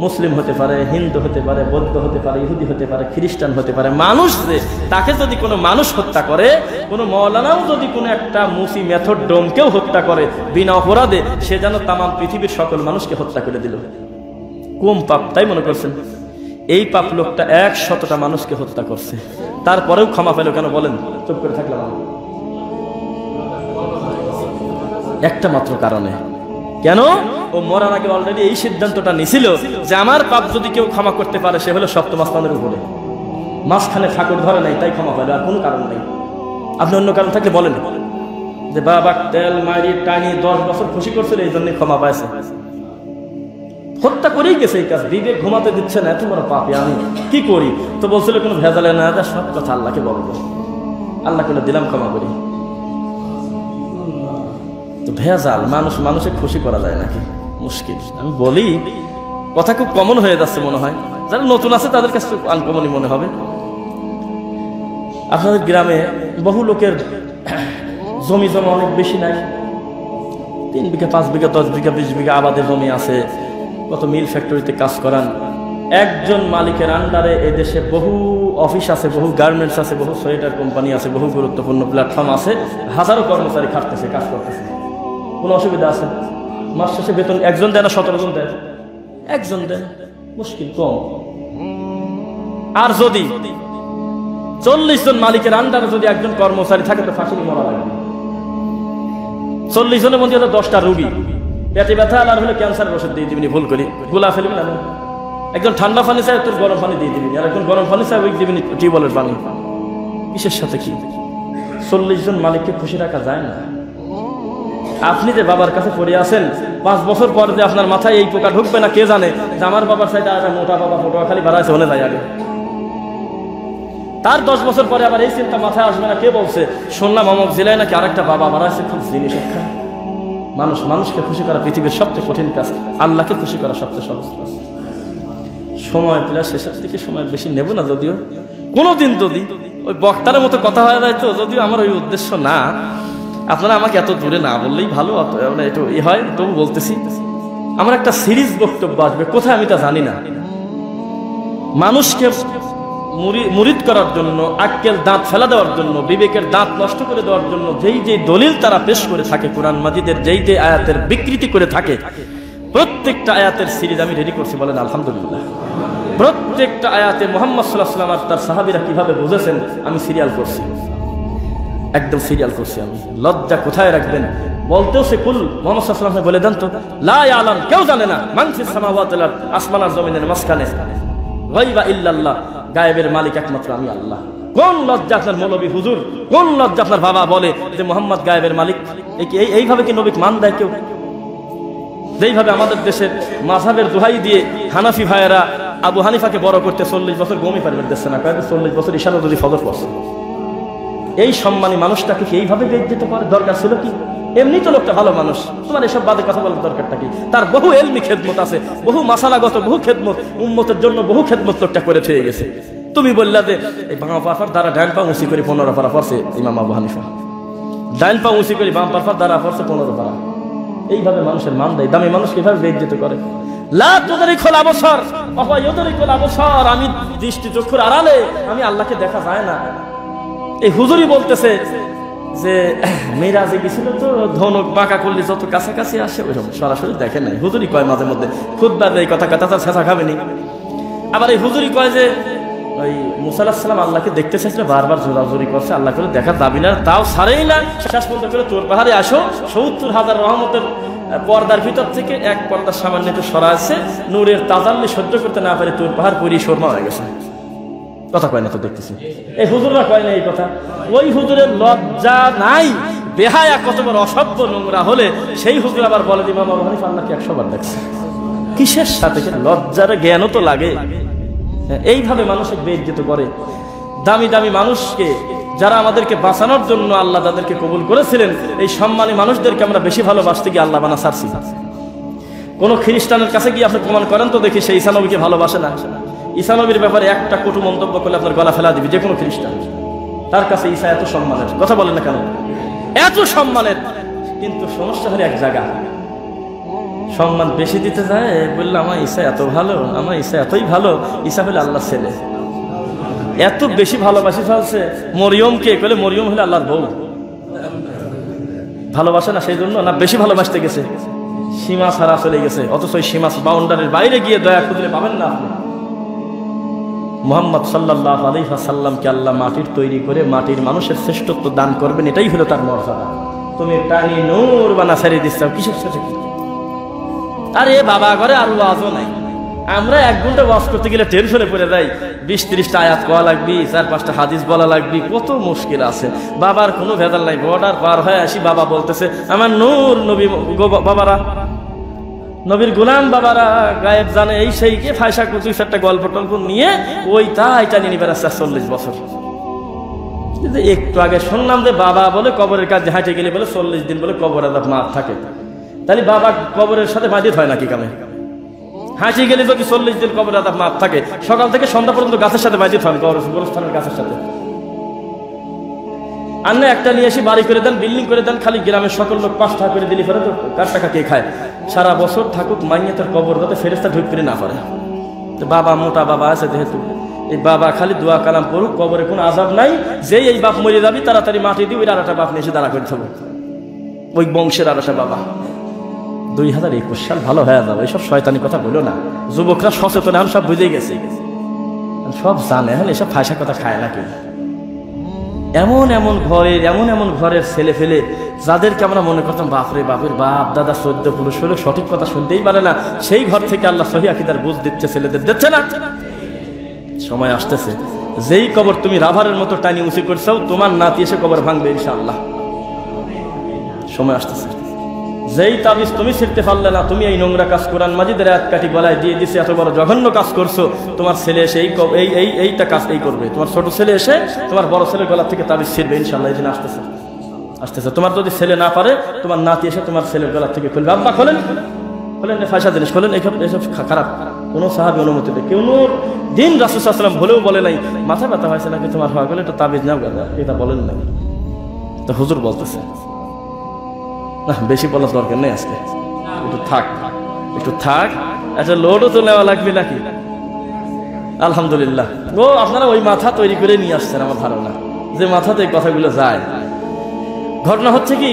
Speaker 1: মুসলিম হতে পারে, হিন্দু হতে পারে, বৌদ্ধ হতে পারে, ইহুদি হতে পারে, খ্রিস্টান হতে পারে, মানুষ যে তাকে যদি কোনো মানুষ হত্যা করে, কোনো মৌলানাও যদি কোনো একটা মুসি মেথড ডোমকেও হত্যা করে বিনা অপরাধে, সে যেন তামাম পৃথিবীর সকল মানুষকে হত্যা করে দিল। কম পাপ তাই মনে করছেন? এই পাপ লোকটা 100টা মানুষকে হত্যা করছে, তারপরেও ক্ষমা পেল কেন বলেন? চুপ করে থাকলাম একটা মাত্র কারণে। কেন? ও মরার আগে অলরেডি এই সিদ্ধান্তটা নিছিল যে আমার পাপ যদি কেউ ক্ষমা করতে পারে সে হলো সপ্তম আসমানের উপরে, মাঝখানে ঠাকুর ধরে নাই তাই ক্ষমা পেল, আর কোনো কারণ নেই। আপনি অন্য কারণ থাকলে বলেন যে বাবা তেল মারি টানি 10 বছর খুশি করছিল এই জন্য ক্ষমা পাইছে। হত্যা করেই গেছে এই কাজ, বিবেক ঘুমাতে দিচ্ছে না, এত বড় পাপী আমি কি করি? তো বলছিল কোনো ভেজালে না, সব কথা আল্লাহকে বলবো, আল্লাহ করে দিলাম ক্ষমা করি। তো ভেজাল মানুষের খুশি করা যায় নাকি? মুশকিল। আমি বলি কথা খুব কমন হয়ে যাচ্ছে মনে হয়, যারা নতুন আছে তাদের কাছে আনকমনই মনে হবে। আপনাদের গ্রামে বহু লোকের জমি জমা অনেক বেশি নাই, 3 বিঘা 5 বিঘা 10 বিঘা 20 বিঘা আবাদে জমি আছে, কত মিল ফ্যাক্টরিতে কাজ করান। একজন মালিকের আন্ডারে এদেশে বহু অফিস আছে, বহু গার্মেন্টস আছে, বহু সোয়েটার কোম্পানি আছে, বহু গুরুত্বপূর্ণ প্ল্যাটফর্ম আছে, হাজারো কর্মচারী খাটতেছে, কাজ করতেছে। কোনো অসুবিধা আছে? মাস শেষে বেতন একজন দেয় না 17 জন দেয়? একজন দেয়, মুশকিল কম। আর যদি 40 জন মালিকের আন্ডারে যদি একজন কর্মচারী থাকে তো ফাঁসি মরা লাগবে। 40 জনের মধ্যে 10টা রোগী, পেটে ব্যথা আর হলে ক্যান্সারের ওষুধ দিয়ে দিবি, ভুল করি গুলা ফেলবি না। একজন ঠান্ডা পানি চাই, তোর গরম পানি দিয়ে দিবি, আর একজন গরম পানি চাই, ওই দিবি টিউবওয়েলের পানি। কিসের সাথে কি? 40 জন মালিককে খুশি রাখা যায় না। আপনি যে বাবার কাছে পড়ে আছেন, 5 বছর পর যে আপনার মাথায় এই পোকা ঢুকবে না কে জানে, যে আমার বাবার সাইডে আর মোটা বাবা ফটোয়া খালি বাড়াইছে হলে যায় আগে। তার 10 বছর পরে আবার এই চিন্তা মাথায় আসবে না কে বলছে, শুনলাম অমুক জেলায় নাকি আরেকটা বাবা বাড়াইছে। খুব জিনিস একটা মানুষকে খুশি করা পৃথিবীর সবচেয়ে কঠিন কাজ, আল্লাহকে খুশি করা সবচেয়ে সহজ কাজ। সময় পেলে শেষের দিকে সময় বেশি নেব না, যদিও কোনোদিন যদি ওই বক্তার মতো কথা হয়ে যায়, তো যদিও আমার ওই উদ্দেশ্য না। আপনারা আমাকে এত দূরে না বললেই ভালো, একটু হয় তবু বলতেছি। আমার একটা সিরিজ বক্তব্য আসবে, কোথায় আমি তা জানি না। মানুষকে মুরিদ করার জন্য, আক্কেল দাঁত ফেলা দেওয়ার জন্য, বিবেকের দাঁত নষ্ট করে দেওয়ার জন্য যেই দলিল তারা পেশ করে থাকে, কোরআন মাজিদের যেই আয়াতের বিকৃতি করে থাকে, প্রত্যেকটা আয়াতের সিরিজ আমি রেডি করছি, বলেন আলহামদুলিল্লাহ। প্রত্যেকটা আয়াতে মুহাম্মদ সাল্লাল্লাহু আলাইহি ওয়াসাল্লাম আর তার সাহাবীরা কিভাবে বুঝেছেন আমি সিরিয়াল করছি, একদম সিরিয়াল করছি। আমি লজ্জা কোথায় রাখবেন বলতেও সে কুল মুহাম্মদ সাল্লাল্লাহু আলাইহি ওয়াসাল্লাম বলে দেন তো, লা ইয়ালাম, কেউ জানে না, মান ফিস সামাওয়াতি ওয়াল আরদ, আসমান আর জমিনের মাঝখানে, গায়বা ইল্লাল্লাহ, গায়েবের মালিক একমাত্র আমি আল্লাহ। কোন লজ্জা আপনার মৌলবী হুজুর, কোন লজ্জা আপনার বাবা বলে যে মুহাম্মদ গায়েবের মালিক? এইভাবে কি নবীকে মান দেয় কেউ? যেইভাবে আমাদের দেশের মাযহাবের দোহাই দিয়ে হানাফি ভাইয়েরা আবু হানিফাকে বড় করতে 40 বছর গমই পারবে দিচ্ছে না, কয়েক 40 বছর ইশারা যদি ফজর পড়ছে। এই সম্মানী মানুষটাকে কি এইভাবে বেদ দিতে পারে? দরকার ছিল কি? এমনি তো লোকটা ভালো মানুষ, তোমার এসব বাদে কথা বলার দরকারটা কি? তার বহু এলমি খেদমত আছে, বহু মাসালাগত বহু খেদমত, উম্মতের জন্য বহু খেদমত লোকটা করে থেকে গেছে। তুমি বললা যে এই বাম পারফার দ্বারা ডান পা উঁচি করে 15 পারা পড়ছে ইমাম আবু হানিফা, ডান পা উঁচি করে বাম পারফার দ্বারা পড়ছে 15 পারা। এইভাবে মানুষের মান দেয়, দামি মানুষ কিভাবে বেদ দিতে করে? লা তুদরিকুল আবসার ওয়া ইউদরিকুল আবসার, আমি দৃষ্টি চক্ষুর আড়ালে, আমি আল্লাহকে দেখা যায় না। এই হুজুরই বলতেছে যে মেরাজে গেছিল তো ধনুক বাঁকা করলে যত কাছাকাছি আসে ওইরকম সরাসরি দেখে নাই। হুজুরই কয় মাঝে মধ্যে খুতবা দেয়, কথা তার ছেঁচা খাবেনি। আবার এই হুজুরই কয় যে ওই মুসা আলাইহিস সালাম আল্লাহকে দেখতে চাইছিল, বারবার জোরাজোরি করছে, আল্লাহ করে দেখা দাবি না, তাও ছাড়েই না। শেষ পর্যন্ত করে তোর পাহাড়ে আসো, 70,000 রহমতের পর্দার ভিতর থেকে এক পর্দার সামান্য একটু সরা আছে, নূরের তাজাল্লি সহ্য করতে না পারে তোর পাহাড় পুরি শর্মা হয়ে গেছে। কথা কয় না তো দেখতেছি, এই হুজুররা কয় না এই কথা। ওই হুজুরের লজ্জা নাই, বেহায়া কত বড় অসভ্য নোংরা হলে সেই হুজুর আবার বলে ইমাম আবু হানিফা আল্লাহকে 100 বার দেখছে। কিসের সাথে? লজ্জার জ্ঞানও তো লাগে। এইভাবে মানুষকে বেইজ্জত করে। দামি দামি মানুষকে, যারা আমাদেরকে বাঁচানোর জন্য আল্লাহ তাদেরকে কবুল করেছিলেন, এই সম্মানী মানুষদেরকে আমরা বেশি ভালোবাসতে গিয়ে আল্লাহ বানা ছাড়ছি। কোন খ্রিস্টানের কাছে গিয়ে আপনি প্রমাণ করেন তো দেখি সে ঈসা নবীকে ভালোবাসে না। ঈসা নবীর ব্যাপারে একটা কটু মন্তব্য করলে আপনার গলা ফেলা দিবে যে কোনো খ্রিস্টান। তার কাছে ঈসা এত সম্মানের, কথা বলেন না কেন? এত সম্মানের, কিন্তু সমস্যা হলে এক জায়গা সম্মান বেশি দিতে যায়, বললে আমার ঈসা এত ভালো, আমার ঈসা এতই ভালো, ঈসা হলে আল্লাহর ছেলে, এত বেশি ভালোবাসি ফেলছে। মরিয়মকে বলে মরিয়ম হলে আল্লাহর বউ, ভালোবাসে না সেই জন্য না, বেশি ভালোবাসতে গেছে, সীমা ছাড়া চলে গেছে। অথচ ওই সীমা বাউন্ডারির বাইরে গিয়ে দয়া খুঁজলে পাবেন না আপনি। মুহাম্মদ সাল্লাল্লাহু আলাইহি ওয়াসাল্লামকে আল্লাহ মাটির তৈরি করে মাটির মানুষের শ্রেষ্ঠত্ব দান করবেন, এটাই হলো তার মর্যাদা। তুমি টানি নূর বানা ছেড়ে দিচ্ছ কিসের সাথে? আরে বাবা ঘরে আর ওয়াজও নাই, আমরা 1 ঘন্টা ওয়াজ করতে গেলে টেনশনে পড়ে যাই। 20-30টা আয়াত কোয়া লাগবি, 4-5টা হাদিস বলা লাগবি, কত মুশকিল আছে। বাবার কোনো ভেজাল নাই, বর্ডার পার হয়ে আসি বাবা বলতেছে আমার নূর নবী, বাবারা নবীর গোলাম বাবারা গায়েব জানে, এই সেইকে ফায়সা কুচু একটা গল্প টল্প নিয়ে ওই তাইটা নিয়ে নিবে রাস্তা 40 বছর। একটু আগে শুনলাম যে বাবা বলে কবরের কাছে হাঁটে গেলে বলে 40 দিন বলে কবর আলাপ মাপ থাকে। তাহলে বাবা কবরের সাথে বাঁধিত হয় নাকি কামে? হাঁচি গেলে যদি 40 দিন কবর আলাপ মাপ থাকে, সকাল থেকে সন্ধ্যা পর্যন্ত গাছের সাথে বাঁধিত হয়, গোরস্থানের গাছের সাথে। আর না একটা নিয়ে এসে বাড়ি করে দেন, বিল্ডিং করে দেন, খালি গ্রামের সকল লোক 5 টাকা করে দিলি ফেরে তো কার টাকা কে খায়? সারা বছর থাকুক মাইনে তার কবর যাতে ফেরেস্তা ঢুকতে না পারে। তো বাবা মোটা বাবা আছে যেহেতু, এই বাবা খালি দোয়া কালাম করুক, কবরে কোনো আযাব নাই। যেই এই বাপ মরে যাবি তাড়াতাড়ি মাটি দিয়ে ওই আর একটা বাপ নিয়ে এসে দাঁড়া করে থাকবে, ওই বংশের আর একটা বাবা। 2021 সাল ভালো হয়ে যাবে, এইসব শয়তানি কথা বলো না। যুবকরা সচেতন এখন সব বুঝে গেছে, সব জানে, এখন এসব ফাঁসা কথা খায় না কেউ। এমন এমন ঘরের ছেলে ফেলে যাদেরকে আমরা মনে করতাম বাপরে বাপের বাপ দাদা 14 16 সঠিক কথা শুনতেই পারে না, সেই ঘর থেকে আল্লাহ সহিহ আকীদার বুঝ দিচ্ছে, ছেলেদের দিচ্ছে না। সময় আসতেছে, যেই কবর তুমি রাভারের মতো টানি উঁচু করছো, তোমার নাতি এসে কবর ভাঙবে ইনশাআল্লাহ। সময় আসতেছে, যেই তাবিজ তুমি ছিঁড়তে পারলে না, তুমি এই নোংরা কাজ কোরআন মাজিদের আয়াত কাটি গলায় দিয়ে দিছে, এত বড় জঘন্য কাজ করছো, তোমার ছেলে এসে এইটা কাজ করবে। তোমার ছোট ছেলে এসে তোমার বড় ছেলের গলা থেকে তাবিজ ছিঁড়বে ইনশাআল্লাহ। এই দিন আসতেছে। তোমার যদি ছেলে না পারে, তোমার নাতি এসে তোমার ছেলের গলা থেকে খুলবে। আব্বা খোলেন ফায়সা জিনিস খোলেন, এইসব খারাপ। কোনো সাহাবী অনুমতি দেয় কেউ দিন রাসূল সাল্লাল্লাহু আলাইহি ওয়াসাল্লাম বলেও বলে নাই মাথা ব্যথা হয়েছে নাকি তোমার হওয়া গেলে একটু তাবিজ নাও, এটা বলেন নাই। তো হুজুর বলতেছে না, বেশি বলার দরকার নেই, আজকে একটু থাক, একটা লোডও তো নেওয়া লাগবে নাকি। আলহামদুলিল্লাহ, আপনারা ওই মাথা তৈরি করে নিয়ে আসছেন, আমার ধারণা যে মাথাতে এই কথাগুলো যায়। ঘটনা হচ্ছে কি,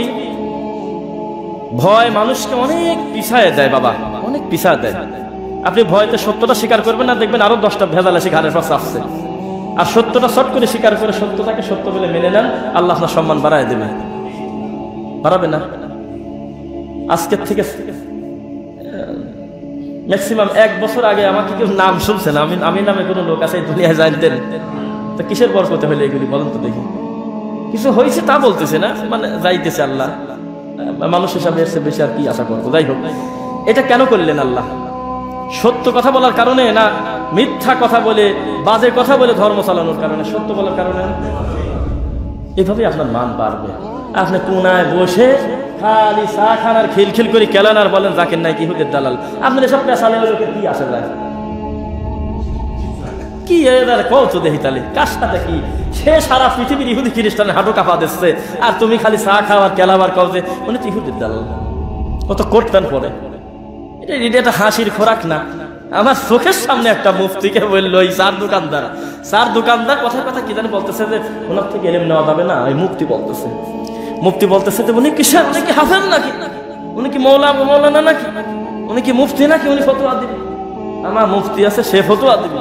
Speaker 1: ভয় মানুষকে অনেক পিছায় দেয় বাবা, অনেক পিছায় দেয়। আপনি ভয়তে সত্যটা স্বীকার করবেন না, দেখবেন আরো 10টা ভেজাল এসে ঘাড়ের পাশে আসছে। আর সত্যটা শর্ট করে স্বীকার করে সত্যটাকে সত্য বলে মেনে নেন, আল্লাহ আপনার সম্মান বাড়ায় দেবে। বাড়াবে না? আজকের থেকে ম্যাক্সিমাম 1 বছর আগে আমাকে কেউ নাম শুনছেন, আমি নামে কোনো লোক আছে দুনিয়ায় জানতেন? তো কিসের বরকতে হইলে এগুলি বলেন তো দেখি? কিছু হয়েছে তা বলতেছে না, মানে যাইতেছে আল্লাহ, মানুষ হিসাবে এসে বেশি আর কি আশা করবো। যাই হোক, এটা কেন করলেন আল্লাহ? সত্য কথা বলার কারণে না মিথ্যা কথা বলে বাজে কথা বলে ধর্ম চালানোর কারণে? সত্য বলার কারণে। এভাবেই আপনার মান বাড়বে। আপনি কোনায় বসে খালি চা খান আর খিলখিল করে কেলান আর বলেন জাকির নাইক ইহুদের দালাল। আপনার এসব পেশালে লোকের কি আসে যায়? কি কত দেখি তাহলে কার সাথে কি? সে সারা পৃথিবীর ইহুদি খ্রিস্টানের হাঁটু কাঁপা দিচ্ছে, আর তুমি খালি চা খাওয়ার কেলাবার কাউ যে উনি তো ইহুদের দালাল। ও তো করতেন পরে, এটা একটা হাসির খোরাক না? আমার চোখের সামনে একটা মুফতিকে বললো, এই চার দোকানদার কথা কি জানি বলতেছে যে ওনার থেকে এলেম নেওয়া যাবে না। এই মুফতি বলতেছে যে উনি কিসের, উনি কি হাফেজ নাকি, উনি কি মৌলানা নাকি, উনি কি মুফতি নাকি, উনি ফতোয়া দিবে? আমার মুফতি আছে, সে ফতোয়া দিবে।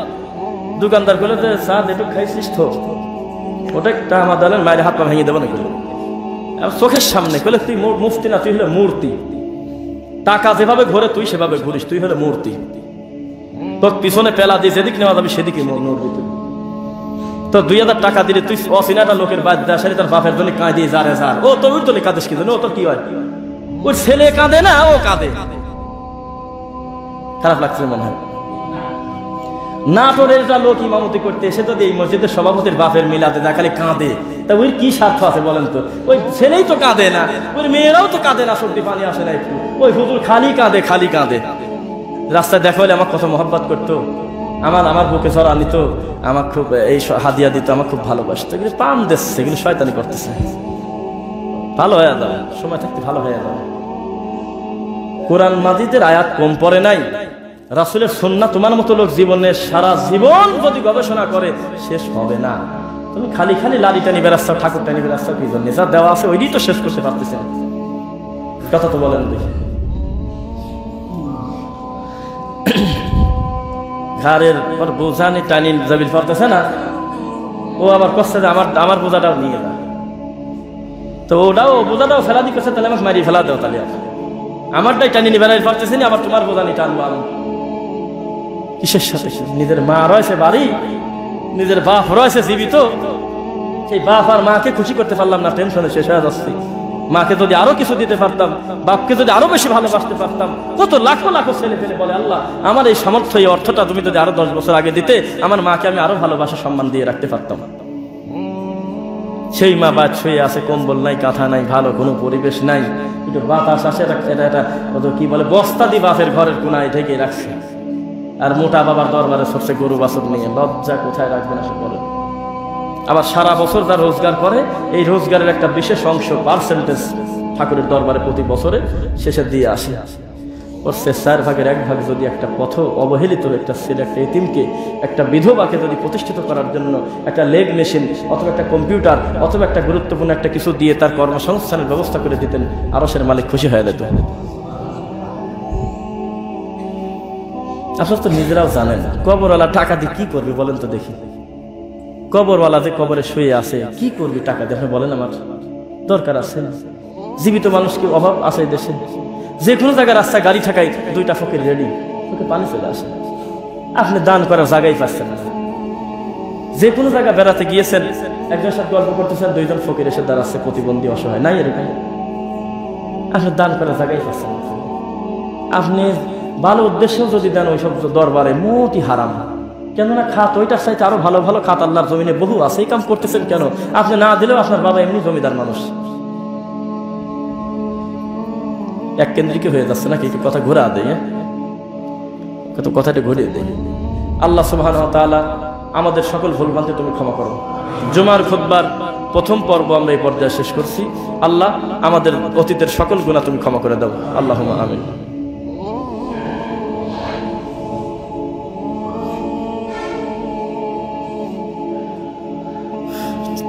Speaker 1: দোকানদার বলে যে স্যার একটু খাইছিস তো, ওটা একটা আমার দালের মায়ের হাত পা ভেঙে দেবো নাকি? চোখের সামনে বলে তুই মুফতি না, তুই হলে মূর্তি। টাকা যেভাবে ঘোরে তুই সেভাবে ঘুরিস, তুই হলে মূর্তি। তোর পিছনে পেলা দিয়ে যেদিক নেওয়া যাবে সেদিকে নড়বি তুই। তো 2000 টাকা দিলে তুই অচিনাটা লোকের বাদ দেয়, সারি তার বাপের জন্য কাঁদে যারে যার। ও তোর তোলে কাঁদিস কি জন্য? ও তোর কি হয়? ওর ছেলে কাঁদে না, ও কাঁদে। খারাপ লাগছে মনে হয়। নাটোরের একটা লোক ইমামতি করতে এসে যদি এই মসজিদের সভাপতির বাপের মিলাতে যায় খালি কাঁদে, তা ওই কি স্বার্থ আছে বলেন তো? ওই ছেলেই তো কাঁদে না, ওই মেয়েরাও তো কাঁদে না, সর্দি পানি আসে না একটু। ওই হুজুর খালি কাঁদে। রাস্তায় দেখা হলে আমার কত মহব্বত করতো, আমার বুকে জড়া নিত, আমার খুব এই হাদিয়া দিত, আমার খুব ভালোবাসতো। এগুলো পাম দিচ্ছে, এগুলো শয়তানি করতেছে। ভালো হয়ে যাও, সময় থাকতে ভালো হয়ে যাও। কোরআন মাজিদের আয়াত কম পড়ে নাই, রাসূলের সুন্নাহ তোমার মতো লোক জীবনে সারা জীবন যদি গবেষণা করে শেষ হবে না। তুমি খালি লালি টানি বেড়াচ্ছ, ঠাকুর টানি বেড়াচ্ছ, কি জন্য? যা দেওয়া আছে ওইটাই তো শেষ করতে পারতেছেন। কথা তো বলেন দেখি। ঘাড়ের পর বোঝা নি টানি জাবিল পারতেছে না, ও আবার কষ্ট যে আমার বোঝাটাও নিয়ে যা। তো বোঝাটাও ফেলা দিচ্ছে, তাহলে আমাকে মারিয়ে ফেলা দেও। তাহলে আমারটাই টানি নি বেড়াই পারতেছে না, আবার তোমার বোঝা নি টানবো আমি কিসের সাথে? নিজের মা রয়েছে বাড়ি, নিজের বাপ রয়েছে জীবিত, সেই বাপ আর মাকে খুশি করতে পারলাম না, টেনশনে শেষ হয়ে যাচ্ছি। মাকে যদি আরো কিছু দিতে পারতাম, বাপকে যদি আরো বেশি ভালোবাসতে পারতাম। কত লাখো ছেলে পেলে বলে আল্লাহ আমার এই সামর্থ্য, এই অর্থটা তুমি যদি আরো 10 বছর আগে দিতে, আমার মাকে আমি আরো ভালোবাসা সম্মান দিয়ে রাখতে পারতাম। সেই মা বাদ শুয়ে আছে, কম্বল নাই, কাঁথা নাই, ভালো কোনো পরিবেশ নাই, একটু বাতাস আসে, এটা কি বলে বস্তা দিয়ে বাপের ঘরের কোনায় ঢেকে রাখছে। আর মোটা বাবার দরবারে সরষে গরু বাছুর নিয়ে লজ্জা কোথায় রাখবে না সে বলে। আবার সারা বছর যা রোজগার করে, এই রোজগারের একটা বিশেষ অংশ পার্সেন্টেজ ঠাকুরের দরবারে প্রতি বছরে শেষে দিয়ে আসে। ওর 4 ভাগের 1 ভাগ যদি একটা পথ অবহেলিত একটা ছেলে, একটা এতিমকে, একটা বিধবাকে যদি প্রতিষ্ঠিত করার জন্য একটা লেগ মেশিন অথবা একটা কম্পিউটার অথবা একটা গুরুত্বপূর্ণ একটা কিছু দিয়ে তার কর্মসংস্থানের ব্যবস্থা করে দিতেন, আরশের মালিক খুশি হয়ে যেত। আপনারা তো নিজেরাও জানেন কবরওয়ালা টাকা দিয়ে কি করবে বলেন তো দেখি। কবরওয়ালা যে কবরে শুয়ে আছে, কি করবি টাকা দিয়ে? আপনি বলেন, আমার দরকার আছে না? জীবিত মানুষকে অভাব আছে দেশে, যে কোনো জায়গায় রাস্তা গাড়ি ঠাকাই, দুইটা ফকির রেডি, ওকে পানি চলে আসে। আপনি দান করার জায়গায় পাচ্ছেন না। যে কোনো জায়গায় বেড়াতে গিয়েছেন, একজন সাথে গল্প করতেছেন, দুইজন ফকির এসে দাঁড়াচ্ছে, প্রতিবন্ধী অসহায়, নাই এরকম? আপনি দান করার জায়গায় পাচ্ছেন না। আপনি ভালো উদ্দেশ্যেও যদি দেন ওইসব দরবারে, মোটি হারাম। কেননা খাত ওইটার চাইতে আরো ভালো ভালো খাত আল্লাহর জমিনে বহু আছে, এই কাম করতেছেন কেন? আপনি না দিলেও আপনার বাবা এমনি জমিদার মানুষ, এক কেন্দ্রিকে হয়ে যাচ্ছে নাকি? একটু কথা ঘোরা দেয়, কত কথাটা ঘুরিয়ে দেয়। আল্লাহ সুবহানাহু ওয়া তাআলা আমাদের সকল ভুলভ্রান্তি তুমি ক্ষমা করো। জুমার খুতবার প্রথম পর্ব আমরা এই পর্যায়ে শেষ করছি। আল্লাহ আমাদের অতীতের সকল গুনাহ তুমি ক্ষমা করে দাও, আল্লাহুম্মা আমিন।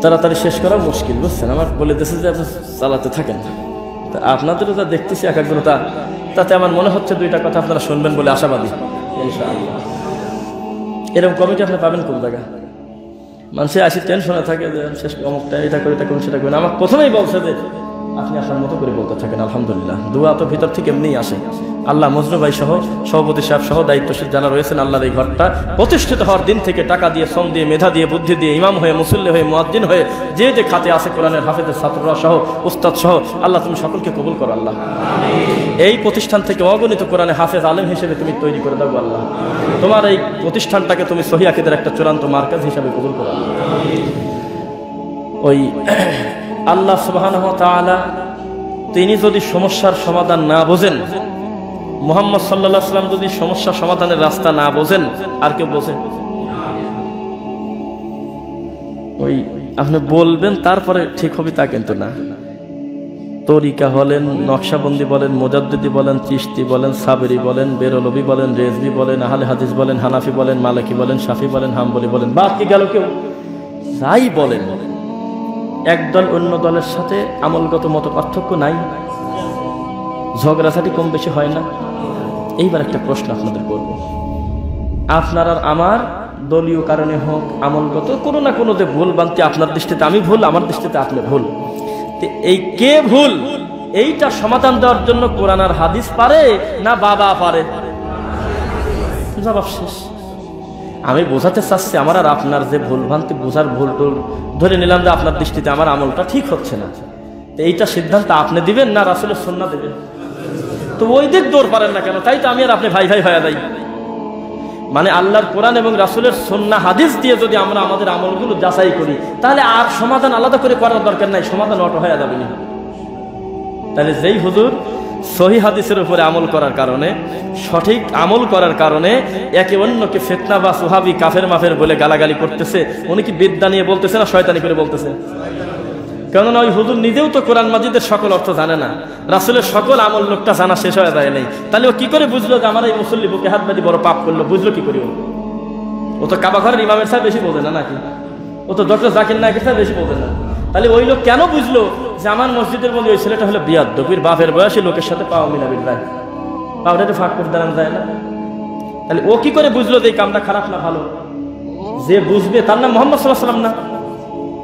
Speaker 1: তাড়াতাড়ি শেষ করা মুশকিল, বুঝছেন? আমার বলে দিয়েছে যে আপনি চালাতে থাকেন। আপনাদেরও যা দেখতেছি এক একজন, তাতে আমার মনে হচ্ছে দুইটা কথা আপনারা শুনবেন বলে আশাবাদী ইনশাআল্লাহ। এরকম কমিটি আপনি পাবেন কোন জায়গায়? মানুষের আসি টেনশনে থাকে যে শেষ অমুকটা এটা করে, এটা করুন, সেটা করুন। আমার প্রথমেই বলছে যে আপনি আপনার মতো করে বলতে থাকেন। আলহামদুলিল্লাহ, দোয়া তো ভিতর থেকে এমনিই আসে। আল্লাহ মজনু ভাই সহ, সভাপতি সাহেব সহ দায়িত্বশীল যারা রয়েছেন, আল্লাহর এই ঘরটা প্রতিষ্ঠিত হওয়ার দিন থেকে টাকা দিয়ে, শ্রম দিয়ে, মেধা দিয়ে, বুদ্ধি দিয়ে, ইমাম হয়ে, মুসল্লি হয়ে, মুয়াজ্জিন হয়ে, যে যে খাতে আছে কোরআনের হাফেজের ছাত্ররা সহ, উস্তাদ সহ, আল্লাহ তুমি সকলকে কবুল করো আল্লাহ। এই প্রতিষ্ঠান থেকে অগণিত কোরআনে হাফেজ আলেম হিসেবে তুমি তৈরি করে দাও আল্লাহ। তোমার এই প্রতিষ্ঠানটাকে তুমি সহিহ আকীদার একটা চূড়ান্ত মার্কাজ হিসেবে কবুল করো। ওই আল্লাহ সুবহানাহু ওয়া তাআলা তিনি যদি সমস্যার সমাধান না বোঝেন, মুহাম্মদ সাল্লাল্লাহু আলাইহি ওয়াসাল্লাম যদি সমস্যা সমাধানের রাস্তা না বোঝেন, আর কেউ বোঝে? ওই আপনি বলবেন তারপরে ঠিক হবে তা কিন্তু না। তরিকা বলেন, নকশাবন্দি বলেন, মুজাদ্দিদি বলেন, চিশতি বলেন, সাবরি বলেন, বেরলভি বলেন, রেজভি বলেন, আহলে হাদিস বলেন, হানাফি বলেন, মালিকি বলেন, শাফি বলেন, হাম্বলি বলেন, বাকি গেল কেউ যাই বলেন, একদল অন্য দলের সাথে আমলগত মত পার্থক্য নাই, ঝগড়াঝাটি কম বেশি হয় না? এইবার একটা প্রশ্ন আপনাদের করব, আপনার আর আমার দলীয় কারণে হোক, আমলগত কোনো না কোনো যে ভুল বানতে, আপনার দৃষ্টিতে আমি ভুল, আমার দৃষ্টিতে আপনি ভুল, এই কে ভুল? এইটা সমাধান দেওয়ার জন্য কোরআন আর হাদিস পারে না বাবা পারে? জবাব শেষ। আমি বোঝাতে চাচ্ছি, আমার আর আপনার যে ভুল ভ্রান্তি, বোঝার ভুল টুল ধরে নিলাম যে আপনার দৃষ্টিতে আমার আমলটা ঠিক হচ্ছে না, এইটা সিদ্ধান্ত আপনি দিবেন না রাসূলের সুন্নাহ দেবেন? তো ওই দিক দৌড় পারেন না কেন? তাই তো আমি আর আপনি ভাই ভাই হয়ে যাই। মানে আল্লাহর কোরআন এবং রাসূলের সুন্নাহ হাদিস দিয়ে যদি আমরা আমাদের আমলগুলো যাচাই করি, তাহলে আর সমাধান আলাদা করে করার দরকার নাই, সমাধান অটো হয়ে যাবে না। তাহলে যেই হুজুর সহিহ হাদিসের উপরে আমল করার কারণে, সঠিক আমল করার কারণে একে অন্যকে ফিতনা বা সুহাবি, কাফের মাফের বলে গালাগালি করতেছে, উনি কি বিদ্যা নিয়ে বলতেছে না শয়তানি করে বলতেছে? কেননা ওই হুজুর নিজেও তো কোরআন মাজিদের সকল অর্থ জানে না, রাসূলের সকল আমল লোকটা জানা শেষ হয়ে যায় নাই। তাহলে ও কি করে বুঝলো যে আমার এই মুসল্লি বুকে হাত বাঁধি বড় পাপ করলো? বুঝলো কি করে? ও তো কাবা ঘরের ইমামের সাহেব বেশি বোঝে না নাকি? ও তো ডক্টর জাকির নায়কের সাহেব বেশি বোঝে না? তাহলে ওই লোক কেন বুঝলো যে আমার মসজিদের মধ্যে ওই ছেলেটা হলো বিয়াদ্দবির বাপের বয়সী লোকের সাথে পাওয়া মিলাবিল রায়, পাউডারে ফাঁক করে দাঁড়ানো যায় না? তাহলে ও কি করে বুঝলো যে এই কামটা খারাপ না ভালো? যে বুঝবে তার নাম মুহাম্মদ সাল্লাল্লাহু আলাইহি ওয়াসাল্লাম না?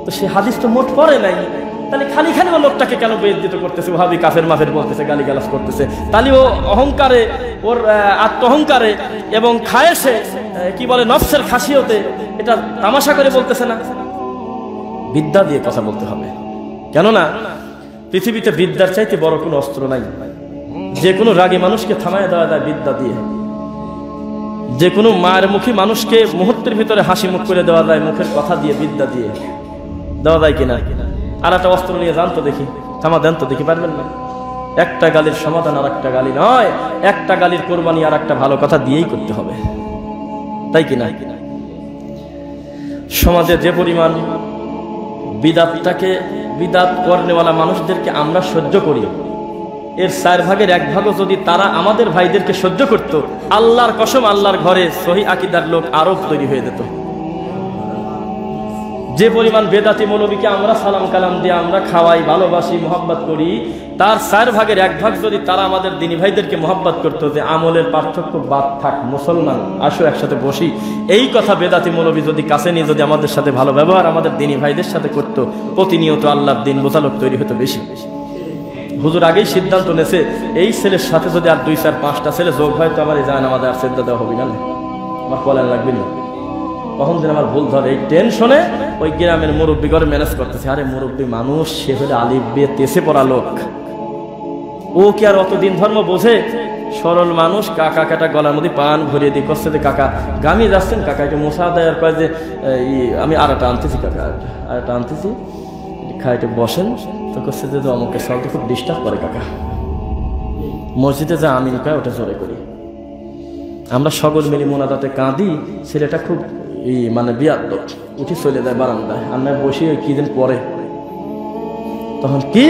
Speaker 1: তো সে হাদিস তো মোট পড়ে নাই, তাহলে খালি খালি ও লোকটাকে কেন বেইজ্জত করতেছে, ওহাবি কাফের মাফের বলতেছে, গালিগালাজ করতেছে? তাহলে ও অহংকারে, ওর আত্ম অহংকারে এবং খায়েশে, কি বলে নফসের খাসিয়তে এটা তামাশা করে বলতেছে না? বিদ্যা দিয়ে কথা বলতে হবে, কেননা পৃথিবীতে বিদ্যার চাইতে বড় কোনো অস্ত্র নাই। যে কোনো রাগী মানুষকে থামায় দেওয়া যায় বিদ্যা দিয়ে, যে কোনো মায়ের মুখী মানুষকে মুহূর্তের ভিতরে হাসি মুখ করে দেওয়া যায় মুখের কথা দিয়ে, বিদ্যা দিয়ে দেওয়া যায় কিনা? আর একটা অস্ত্র নিয়ে যান তো দেখি, থামা দেন তো দেখি, পারবেন না? একটা গালির সমাধান আর একটা গালি নয়, একটা গালির কোরবানি আর একটা ভালো কথা দিয়েই করতে হবে, তাই কিনা? সমাজে যে পরিমাণ বিদাতটাকে, বিদাত করনেওয়ালা মানুষদেরকে আমরা সহ্য করি, এর 4 ভাগের 1 ভাগও যদি তারা আমাদের ভাইদেরকে সহ্য করত, আল্লাহর কসম আল্লাহর ঘরে সহিহ আকীদার লোক আরব তৈরি হয়ে যেত। যে পরিমাণ বেদাতি মৌলবীকে আমরা সালাম কালাম দিয়ে আমরা খাওয়াই, ভালোবাসি, মোহাব্বত করি, তার 4 ভাগের 1 ভাগ যদি তারা আমাদের দিনী ভাইদেরকে মোহাব্বত করতো, যে আমলের পার্থক্য বাদ থাক, মুসলমান আসো একসাথে বসি, এই কথা বেদাতি মৌলবী যদি কাছে নিয়ে যদি আমাদের সাথে ভালো ব্যবহার আমাদের দিনী ভাইদের সাথে করতো, প্রতিনিয়ত আল্লাহর দিন বোঝা লোক তৈরি হতো বেশি। হুজুর আগেই সিদ্ধান্ত নেছে, এই ছেলের সাথে যদি আর 2, 4, 5টা ছেলে যোগ হয় তো আমার এই জান আমাদের আর সেদ্ধা দেওয়া হবে না, আমার কলেন লাগবে না। কখন দিন আমার ভুল ধরে, এই টেনশনে ওই গ্রামের মুরব্বী করে ম্যানেজ করতেছে। আরে মুরব্বী মানুষ, সে হলে আলিফ বে তেসে পড়া লোক, ও কি আর অতদিন ধর্ম বোঝে? সরল মানুষ। কাকা কাটা গলার মধ্যে পান ভরিয়ে দিয়ে করছে যে কাকা গামি যাচ্ছেন, কাকা একটু মশা দেয়, আর কয় যে আমি আরেকটা আনতেছি, কাকা আরেকটা আনতেছি, খাইটে বসেন। তো করছে যে আমাকে সবটা খুব ডিস্টার্ব করে কাকা, মসজিদে যা আমিন কয় ওটা জোরে করি, আমরা সকল মিলি মোনাজাতে কাঁদি, ছেলেটা খুব মানে বিয়াদ্দ, উঠি চলে যায় বারান্দায়, আমরা বসি ওই কি দিন পরে। তখন কি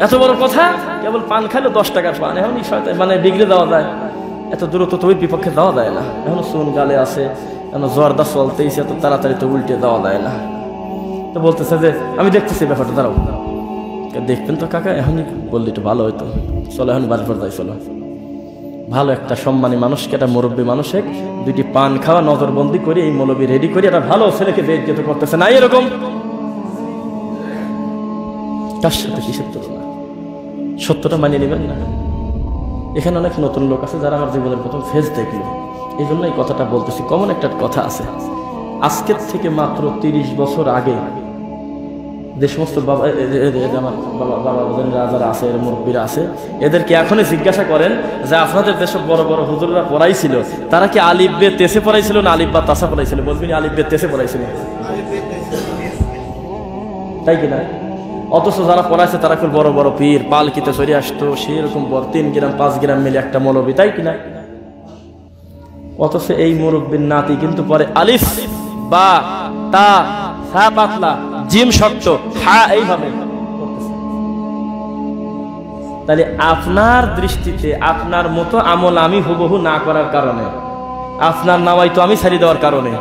Speaker 1: এত বড় কথা, কেবল পান খাইলে 10 টাকার পান, এখন মানে বিগড়ে দেওয়া যায়, এত দূরত্ব তো ওই বিপক্ষে দেওয়া যায় না, এখন চুন গালে আছে, এখন জর্দা চলতেইছে, এত তাড়াতাড়ি তো উল্টে দেওয়া যায় না। তো বলতেছে যে আমি দেখতেছি ব্যাপারটা, দাঁড়াও দেখবেন তো কাকা, এখনই বললে একটু ভালো হইতো, চলো এখন বাড়ি পর যাই, চলো। ভালো একটা সম্মানী মানুষকে, একটা মুরব্বী মানুষে 2টি পান খাওয়া নজরবন্দি করে এই মৌলবী রেডি করে একটা ভালো ছেলেকে বেইজ্জত করতেছে না, এরকম তার সাথে কিসের তুলনা? সত্যটা মানিয়ে নেবেন না। এখানে অনেক নতুন লোক আছে যারা আমার জীবনের প্রথম ফেজ দেখলো, এই জন্য এই কথাটা বলতেছি। কমন একটা কথা আছে, আজকের থেকে মাত্র 30 বছর আগে যে সমস্ত বাবা আমার বাবা যারা আছে, মুরব্বীরা আছে, এদেরকে এখনই জিজ্ঞাসা করেন যে আপনাদের দেশে বড় বড় হুজুররা পড়াইছিল, তারা কি আলিফ বে তেসে পড়াইছিল না আলিফ বা তাসা পড়াইছিল? বলবেন আলিফ বে তেসে পড়াইছিল, তাই কিনা? অথচ যারা পড়াইছে তারা খুব বড় বড় পীর, পালকিতে চলে আসতো, সেরকম বড় 3 গ্রাম 5 গ্রাম মিলে একটা মৌলবী, তাই কিনা? অথচ এই মুরব্বীর নাতি কিন্তু পরে আলিফ বা তা সা পাতলা জিম শক্ত হা এইভাবে। তাহলে আপনার দৃষ্টিতে আপনার মতো আমল আমি হুবহু না করার কারণে, আপনার নামাই তো আমি ছাড়ি দেওয়ার কারণে,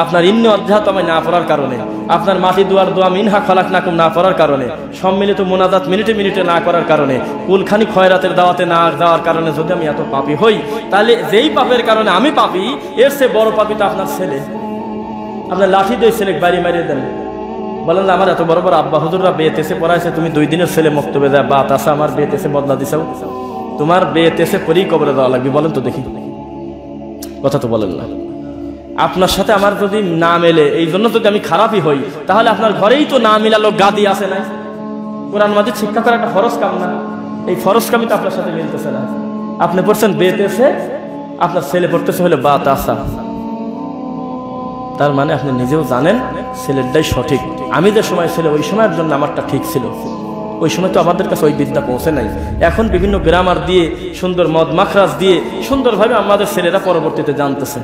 Speaker 1: আপনার ইন্ন অধ্যাত্ম আমি না পড়ার কারণে, আপনার মাটি দুয়ার দোয়া মিনহা খলাকনাকুম না পড়ার কারণে, সম্মিলিত মোনাজাত মিনিটে মিনিটে না করার কারণে, কুলখানি খয়রাতের দাওয়াতে না যাওয়ার কারণে যদি আমি এত পাপী হই, তাহলে যেই পাপের কারণে আমি পাপী, এর চেয়ে বড় পাপী তো আপনার ছেলে। আপনার লাঠি দিয়ে ছেলে বাড়ি মারিয়ে দেন, বলেন আমার এত বড় বড় আব্বা হুজুররা বেতেছে পড়াইছে, তুমি 2 দিনের ছেলে মক্তবে যায় বাত আসা আমার বেতেছে বদলা দিছাও, তোমার বেতেছে পরেই কবরে দেওয়া লাগবে, বলেন তো দেখি। কথা তো বলেন না। আপনার সাথে আমার যদি না মেলে, এই জন্য যদি আমি খারাপই হই, তাহলে আপনার ঘরেই তো না মিলালো গাদি আছে না? কোরআন মাজিদ শিক্ষা করা একটা ফরজ কাম না? এই ফরজ কামই তো আপনার সাথে মিলতেছে না। আপনি পড়ছেন বেতেছে, আপনার ছেলে পড়তেছে হলে বাত আসা, তার মানে আপনি নিজেও জানেন ছেলেরটাই সঠিক। আমি যে সময় ছিল ওই সময়ের জন্য আমারটা ঠিক ছিল, ওই সময় তো আমাদের কাছে ওই বিদ্যা পৌঁছে নাই। এখন বিভিন্ন গ্রামার দিয়ে, সুন্দর মদ মাখরাজ দিয়ে সুন্দরভাবে আমাদের ছেলেরা পরবর্তীতে জানতেছে।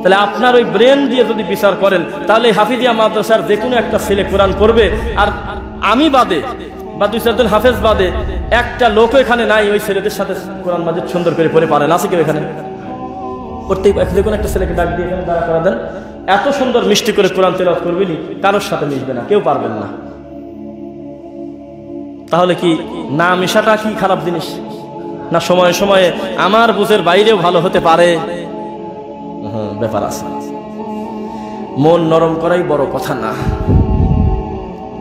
Speaker 1: তাহলে আপনার ওই ব্রেন দিয়ে যদি বিচার করেন, তাহলে হাফিজিয়া মাদ্রাসার যে কোনো একটা ছেলে কোরআন পড়বে, আর আমি বাদে বা 2-4 জন হাফেজ বাদে একটা লোক এখানে নাই ওই ছেলেদের সাথে কোরআন মাজিদ সুন্দর করে পড়ে পারেন? আছে কেউ এখানে? প্রত্যেক যে কোনো একটা ছেলেকে ডাক দিয়ে এখানে দাঁড়া করা দেন, এত সুন্দর মিষ্টি করে কোরআন তেলাওয়াত করবেনি, কারোর সাথে মিশবে না, কেউ পারবেন না। তাহলে কি না মিশাটা কি খারাপ জিনিস না? সময়ে সময়ে আমার বুঝের বাইরেও ভালো হতে পারে, ব্যাপার আছে। মন নরম করাই বড় কথা না,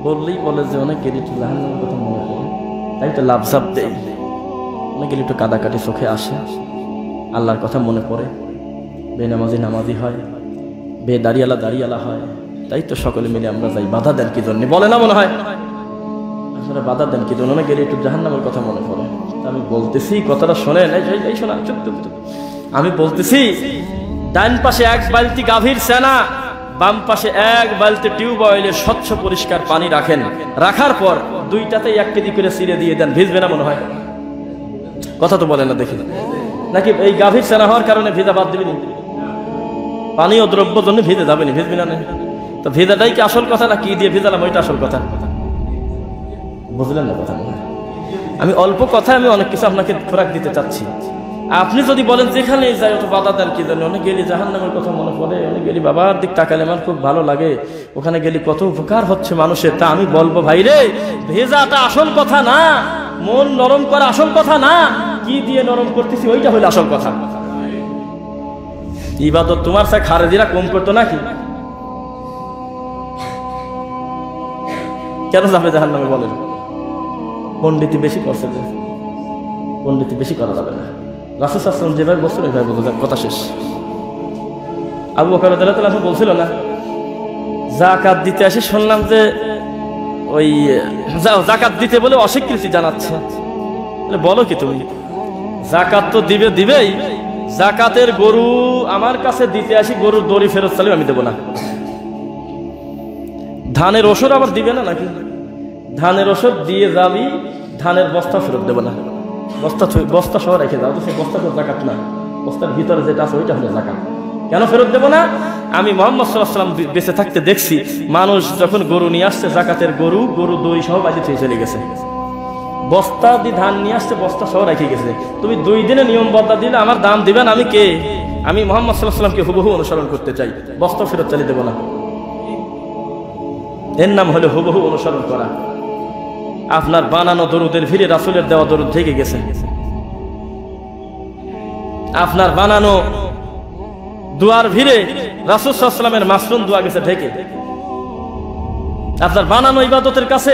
Speaker 1: বললেই বলে যে অনেকে একটু জাহান্নামের কথা মনে করে, তাই তো লাভসাপ দেয়। অনেকে একটু কাদাকাটি চোখে আসে, আল্লাহর কথা মনে পড়ে, বেনামাজি নামাজি হয়, দাড়িয়ালা দাড়িয়ালা হয়, তাই তো সকলে মিলে আমরা যাই। বাধা দেন কি জন্য বলে না? মনে হয় আপনারা বাধা দেন কি জন্য? না গেলে একটু জাহান্নামের কথা মনে পড়ে। আমি বলতেছি কথাটা শোনেন, এই শোনা, চুপ চুপ চুপ। আমি বলতেছি ডান পাশে 1 বালতি গাভীর সেনা, বাম পাশে 1 বালতি টিউবওয়েলে স্বচ্ছ পরিষ্কার পানি রাখেন, রাখার পর 2টাতেই 1 কেজি করে ছিঁড়ে দিয়ে দেন, ভিজবে না মনে হয়? কথা তো বলে না দেখি। নাকি এই গাভীর সেনা হওয়ার কারণে ভিজা বাদ দিবি? পানি ও দ্রব্য জন্য ভিজে যাবে না, ভিজবি না? তো ভিজাটাই কি আসল কথা না কি দিয়ে ভিজালাম ওইটা আসল কথা? বুঝলেন না কথা? আমি অল্প কথায় আমি অনেক কিছু আপনাকে খোরাক দিতে চাচ্ছি। আপনি যদি বলেন যেখানে যাই ওটা বাধা দেন কি জানি, অনেক গেলি জাহান্নামের কথা মনে পড়ে, অনেক গেলি বাবার দিক তাকালে আমার খুব ভালো লাগে, ওখানে গেলি কত উপকার হচ্ছে মানুষের। তা আমি বলবো ভাই রে, ভেজাটা আসল কথা না, মন নরম করা আসল কথা না, কি দিয়ে নরম করতেছি ওইটা হইলো আসল কথা। ইবাদত তোমার সাথে খারেজিরা কম করতো নাকি? কেন যাবে জাহান্নামে বলেন? পণ্ডিতি বেশি করছে, পণ্ডিতি বেশি করা যাবে না। রাসূল সাল্লাল্লাহু আলাইহি ওয়াসাল্লাম যেভাবে বলছিল ওইভাবে বলতে কথা শেষ। আবু বকর রাদিয়াল্লাহু আনহু বলছিল না, যাকাত দিতে আসি শুনলাম যে ওই যাকাত দিতে বলে অস্বীকৃতি জানাচ্ছে। বলো কি তুমি? যাকাত তো দিবেই, যাকাতের গরু আমার কাছে দিতে আসি, গরুর দড়ি ফেরত চাইলে আমি দেবো না। ধানের ওষুধ আবার দিবে না নাকি? ধানের ওষুধ দিয়ে যাবি, ধানের বস্তা ফেরত দেবো না। বস্তা সহ রেখে যাও, সেই বস্তা তো যাকাত না, বস্তার ভিতরে যেটা আছে ওইটা হলো যাকাত। কেন ফেরত দেবো না? আমি মুহাম্মদ সাল্লাল্লাহু আলাইহি ওয়াসাল্লাম বেঁচে থাকতে দেখছি মানুষ যখন গরু নিয়ে আসছে, যাকাতের গরু দই সহ বাজি থেকে চলে গেছে, বস্তা দিয়ে ধান নিয়ে আসছে, বস্তা সহ রেখে গেছে। তুমি 2 দিনে নিয়ম বদলা দিলে আমার দাম দিবেন? আমি কে? আমি মুহাম্মদ সাল্লাল্লাহু আলাইহি ওয়াসাল্লামকে হুবহু অনুসরণ করতে চাই, বস্তা ফেরত চালিয়ে দেবো না। এর নাম হলো হুবহু অনুসরণ করা। আপনার বানানো দরুদের ভিড়ে রাসূলের দেওয়া দরুদ থেকে গেছে, আপনার বানানো দুয়ার ভিড়ে রাসূল সাল্লাল্লাহু আলাইহি ওয়াসাল্লামের মাসনুন দোয়া গেছে ঢেকে, আপনার বানানো ইবাদতের কাছে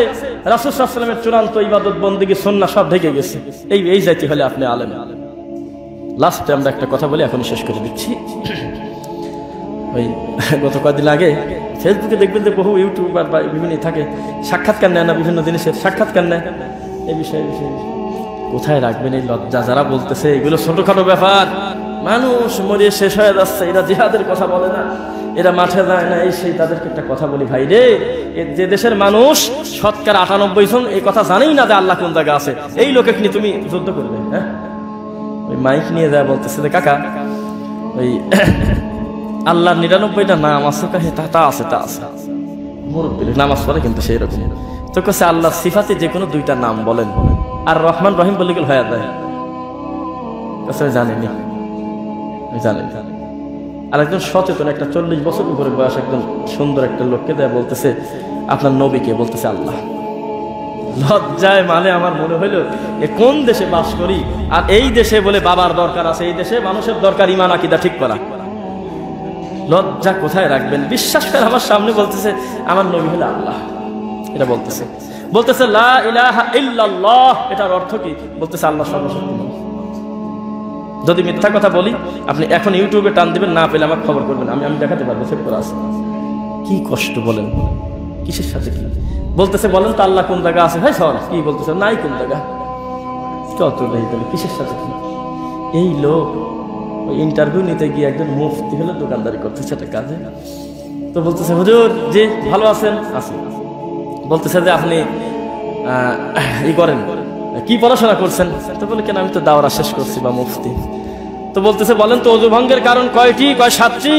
Speaker 1: রাসূল সাল্লাল্লাহু আলাইহি ওয়াসাল্লামের চূড়ান্ত ইবাদত বন্দেগী সুন্নাহ সব ঢেকে গেছে। এই জাতি হলে আপনি আলেম। লাস্টে আমরা একটা কথা বলে এখন শেষ করে দিচ্ছি। ওই গত কয়েকদিন আগে ফেসবুকে দেখবেন যে বহু ইউটিউবার বা বিভিন্ন থাকে, সাক্ষাৎকার নেয় না, বিভিন্ন জিনিসের সাক্ষাৎকার নেয়। এই বিষয়ে কোথায় রাখবেন এই লজ্জা? যারা বলতেছে এগুলো ছোটখাটো ব্যাপার, মানুষ মরিয়ে শেষ হয়ে যাচ্ছে, এরা জিহাদের কথা বলে না, এরা মাঠে যায় না, এই সেই। তাদেরকে একটা কথা বলি, ভাই রে, যে দেশের মানুষ 98% এই কথা জানেই না যে আল্লাহ কোন জায়গা আছে, এই লোকে নিয়ে তুমি যুদ্ধ করবে? হ্যাঁ, ওই মাইক নিয়ে যায় বলতেছে যে কাকা ওই আল্লাহর 99টা নাম আছে, তা আছে মুরব্বী নামাজ পড়ে কিন্তু সেই রকম। তো কাছে আল্লাহর সিফাতে যে কোনো 2টা নাম বলেন, আর রহমান রহিম বলে গেল হয়ে যায়। জানেনি, জানেন। আর একজন সচেতন একটা 40 বছর উপরে বয়স একদম সুন্দর একটা লোককে দেয় বলতেছে আপনার নবীকে, বলতেছে আল্লাহ। লজ্জায় মানে আমার মনে হইল এ কোন দেশে বাস করি, আর এই দেশে বলে বাবার দরকার আছে, এই দেশে মানুষের দরকার ঈমান আকীদা ঠিক করা। লজ্জা কোথায় রাখবেন? বিশ্বাস করে আমার সামনে বলতেছে আমার নবী হলো আল্লাহ, এটা বলতেছে লা ইলাহা ইল্লাল্লাহ, এটার অর্থ কি? বলতেছে আল্লাহ সর্বশক্তিমান। যদি মিথ্যা কথা বলি আপনি এখন ইউটিউবে টান দিবেন, না পেলে আমার খবর করবেন, আমি দেখাতে পারবো, সেভ করা আছে। কি কষ্ট বলেন, কিসের সাথে কি বলতেছে বলেন তো? আল্লাহ কোন জায়গা আছে? ভাই সর কি বলতেছে, নাই কোন জায়গা, কত কিসের সাথে কি? এই লোক ইন্টারভিউ নিতে গিয়ে একজন মুফতি হলে দোকানদারি করতেছে একটা কাজে, তো বলতেছে হুজুর জি ভালো আছেন? আছি। বলতেছে যে আপনি ই করেন, কি পড়াশোনা করছেন? তো বলে কেন, আমি তো দাওরা শেষ করছি বা মুফতি। তো বলতেছে বলেন তো ওযু ভঙ্গের কারণ কয়টি? কয় 7টি।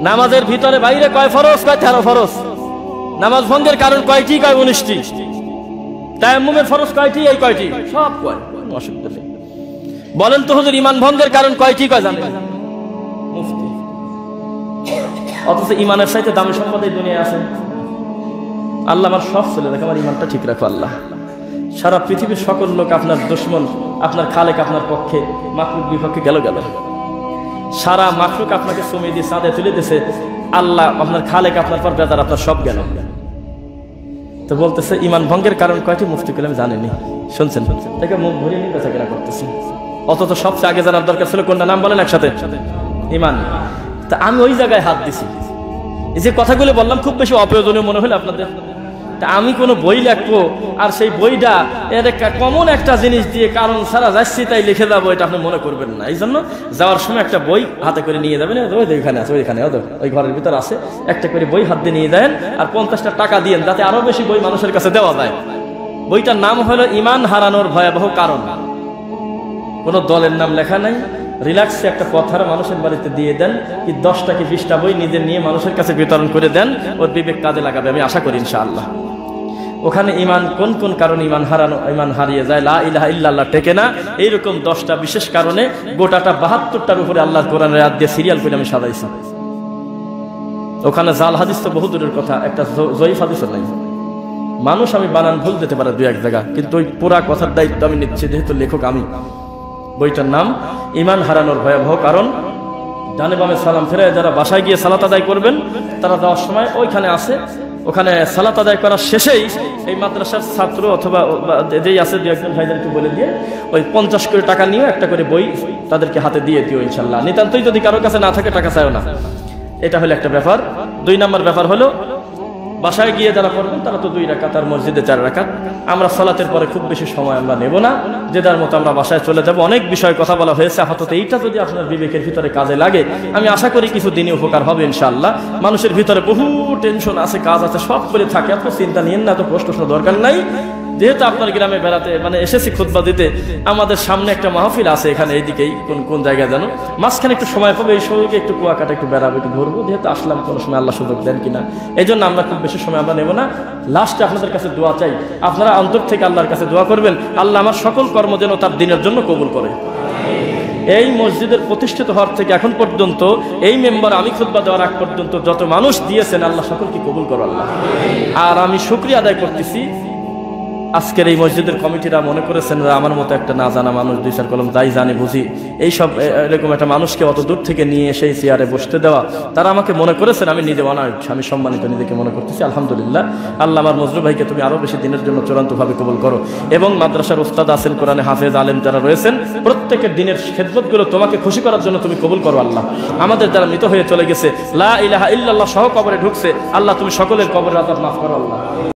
Speaker 1: নামাজের ভিতরে বাইরে কয় ফরজ? কয় 13 ফরজ। নামাজ ভঙ্গের কারণ কয়টি? কয় 19টি। তায়াম্মুমের ফরজ কয়টি? এই কয়টি, সব কয়, অসুবিধা নেই। বলেন তো হুজুর ঈমান ভঙ্গের কারণ কয়টি? কয় জানেন মুফতি। অথচ ঈমানের চাইতে দামি সম্পদ এই দুনিয়ায় আছে। আল্লাহ আমার সব চলে দেখে, আমার ঈমানটা ঠিক রাখো আল্লাহ। সারা পৃথিবীর সকল লোক আপনার দুশমন, আপনার খালেক আপনার পক্ষে, মাখলুক বিপক্ষে গেল। সারা মাখলুক আপনাকে সমিয়ে দিয়ে চাঁদে তুলে দিয়েছে, আল্লাহ আপনার খালেক আপনার পর বেদার, আপনার সব গেল। তো বলতেছে ঈমান ভঙ্গের কারণ কয়টি? মুফতি করলাম জানেনি। শুনছেন? দেখে মুখ ভরিয়ে নিয়ে বেচা কেনা করতেছি। অথচ সবচেয়ে আগে জানার দরকার ছিল কোনটা? নাম বলেন একসাথে, ঈমান। তা আমি ওই জায়গায় হাত দিছি। এই যে কথাগুলো বললাম খুব বেশি অপ্রয়োজনীয় মনে হলো আপনাদের। তা আমি কোনো বই লিখবো আর সেই বইটা এর কমন একটা জিনিস দিয়ে কারণ ছাড়া যাচ্ছি তাই লিখে যাবো, এটা আপনি মনে করবেন না। এই জন্য যাওয়ার সময় একটা বই হাতে করে নিয়ে যাবেন, ওইখানে আছে, ওইখানে ওই ঘরের ভিতর আছে, একটা করে বই হাত দিয়ে নিয়ে যাবেন, আর 50টা টাকা দিয়েন যাতে আরো বেশি বই মানুষের কাছে দেওয়া যায়। বইটার নাম হলো ঈমান হারানোর ভয়াবহ কারণ। কোনো দলের নাম লেখা নাই, রিল্যাক্সে একটা কথার মানুষের বাড়িতে দিয়ে দেন, কি 10টা কি 20টা বই নিজের নিয়ে মানুষের কাছে বিতরণ করে দেন, ওর বিবেক কাজে লাগাবে, আমি আশা করি ইনশাআল্লাহ। ওখানে ইমান কোন কোন কারণে ইমান হারিয়ে যায়, লা ইলাহা ইল্লাল্লাহ টেকে না, এইরকম 10টা বিশেষ কারণে গোটাটা 72টার উপরে আল্লাহর কোরআনের আয়াত দিয়ে সিরিয়াল করে আমি সাজাইছি। ওখানে জাল হাদিস তো বহু দূরের কথা, একটা জয়ীফ হাদিসও নাই। মানুষ আমি বানান ভুল দিতে পারে 2-1 জায়গা, কিন্তু ওই পুরা কথার দায়িত্ব আমি নিচ্ছি, যেহেতু লেখক আমি। বইটার নাম ইমান হারানোর ভয়াবহ কারণ। ডানে বামে সালাম ফেরায় যারা বাসায় গিয়ে সালাত আদায় করবেন, তারা যাওয়ার সময় ওইখানে আছে, ওখানে সালাত আদায় করার শেষেই এই মাদ্রাসার ছাত্র অথবা যেই আছে 2-1 ভাইদেরকে বলে দিয়ে ওই 50 করে টাকা নিয়ে একটা করে বই তাদেরকে হাতে দিয়ে দিও ইনশাল্লাহ। নিতান্তই যদি কারোর কাছে না থাকে টাকা চাইও না। এটা হলো একটা ব্যাপার। 2 নম্বর ব্যাপার হলো বাসায় গিয়ে যারা করবেন তারা তো 2 রাকাত আর মসজিদে 4 রাকাত। আমরা সালাতের পরে খুব বেশি সময় আমরা নেব না, যে যার মতো আমরা বাসায় চলে যাব। অনেক বিষয় কথা বলা হয়েছে, আপাতত এইটা যদি আপনার বিবেকের ভিতরে কাজে লাগে, আমি আশা করি কিছু দিনই উপকার হবে ইনশাআল্লাহ। মানুষের ভিতরে বহু টেনশন আছে, কাজ আছে, সব করে থাকে, এত চিন্তা নিয়েন না, এত কষ্ট দরকার নাই। যেহেতু আপনার গ্রামে বেড়াতে এসেছি খুতবা দিতে, আমাদের সামনে একটা মাহফিল আছে এখানে, এইদিকেই কোন জায়গায় জানো, মাঝখানে একটু সময় পাবে, এই সময়কে একটু কুয়াকাটা একটু বেড়াবো, একটু ঘুরবো। যেহেতু আসলাম, কোনো সময় আল্লাহ সুযোগ দেন কিনা, এই জন্য আমরা খুব বেশি সময় আমরা নেব না। লাস্টে আপনাদের কাছে দোয়া চাই, আপনারা অন্তর থেকে আল্লাহর কাছে দোয়া করবেন, আল্লাহ আমার সকল কর্ম যেন তার দিনের জন্য কবুল করে। এই মসজিদের প্রতিষ্ঠিত হওয়ার থেকে এখন পর্যন্ত, এই মেম্বার আমি খুতবা দেওয়ার আগ পর্যন্ত যত মানুষ দিয়েছেন, আল্লাহ সকলকে কবুল করো আল্লাহ। আর আমি শুকরিয়া আদায় করতেছি, আজকের এই মসজিদের কমিটিরা মনে করেছেন আমার মতো একটা না জানা মানুষ, 2-4 কলম যাই জানি বুঝি, এইসব এরকম একটা মানুষকে অত দূর থেকে নিয়ে এসে চেয়ারে বসতে দেওয়া, তারা আমাকে মনে করেছেন আমি নিজে অনার্য, আমি সম্মানিত নিজেকে মনে করতেছি। আলহামদুলিল্লাহ। আল্লাহ আমার মজরু ভাইকে তুমি আরো বেশি দিনের জন্য চূড়ান্তভাবে কবুল করো, এবং মাদ্রাসার ওস্তাদ আছেন, কোরআনে হাফেজ আলেম যারা রয়েছেন, প্রত্যেকের দিনের খেদমতগুলো তোমাকে খুশি করার জন্য তুমি কবুল করো আল্লাহ। আমাদের যারা মৃত হয়ে চলে গেছে, লা ইলাহা ইল্লাল্লাহ সহ কবরে ঢুকছে, আল্লাহ তুমি সকলের কবরের আযাব মাফ করো আল্লাহ।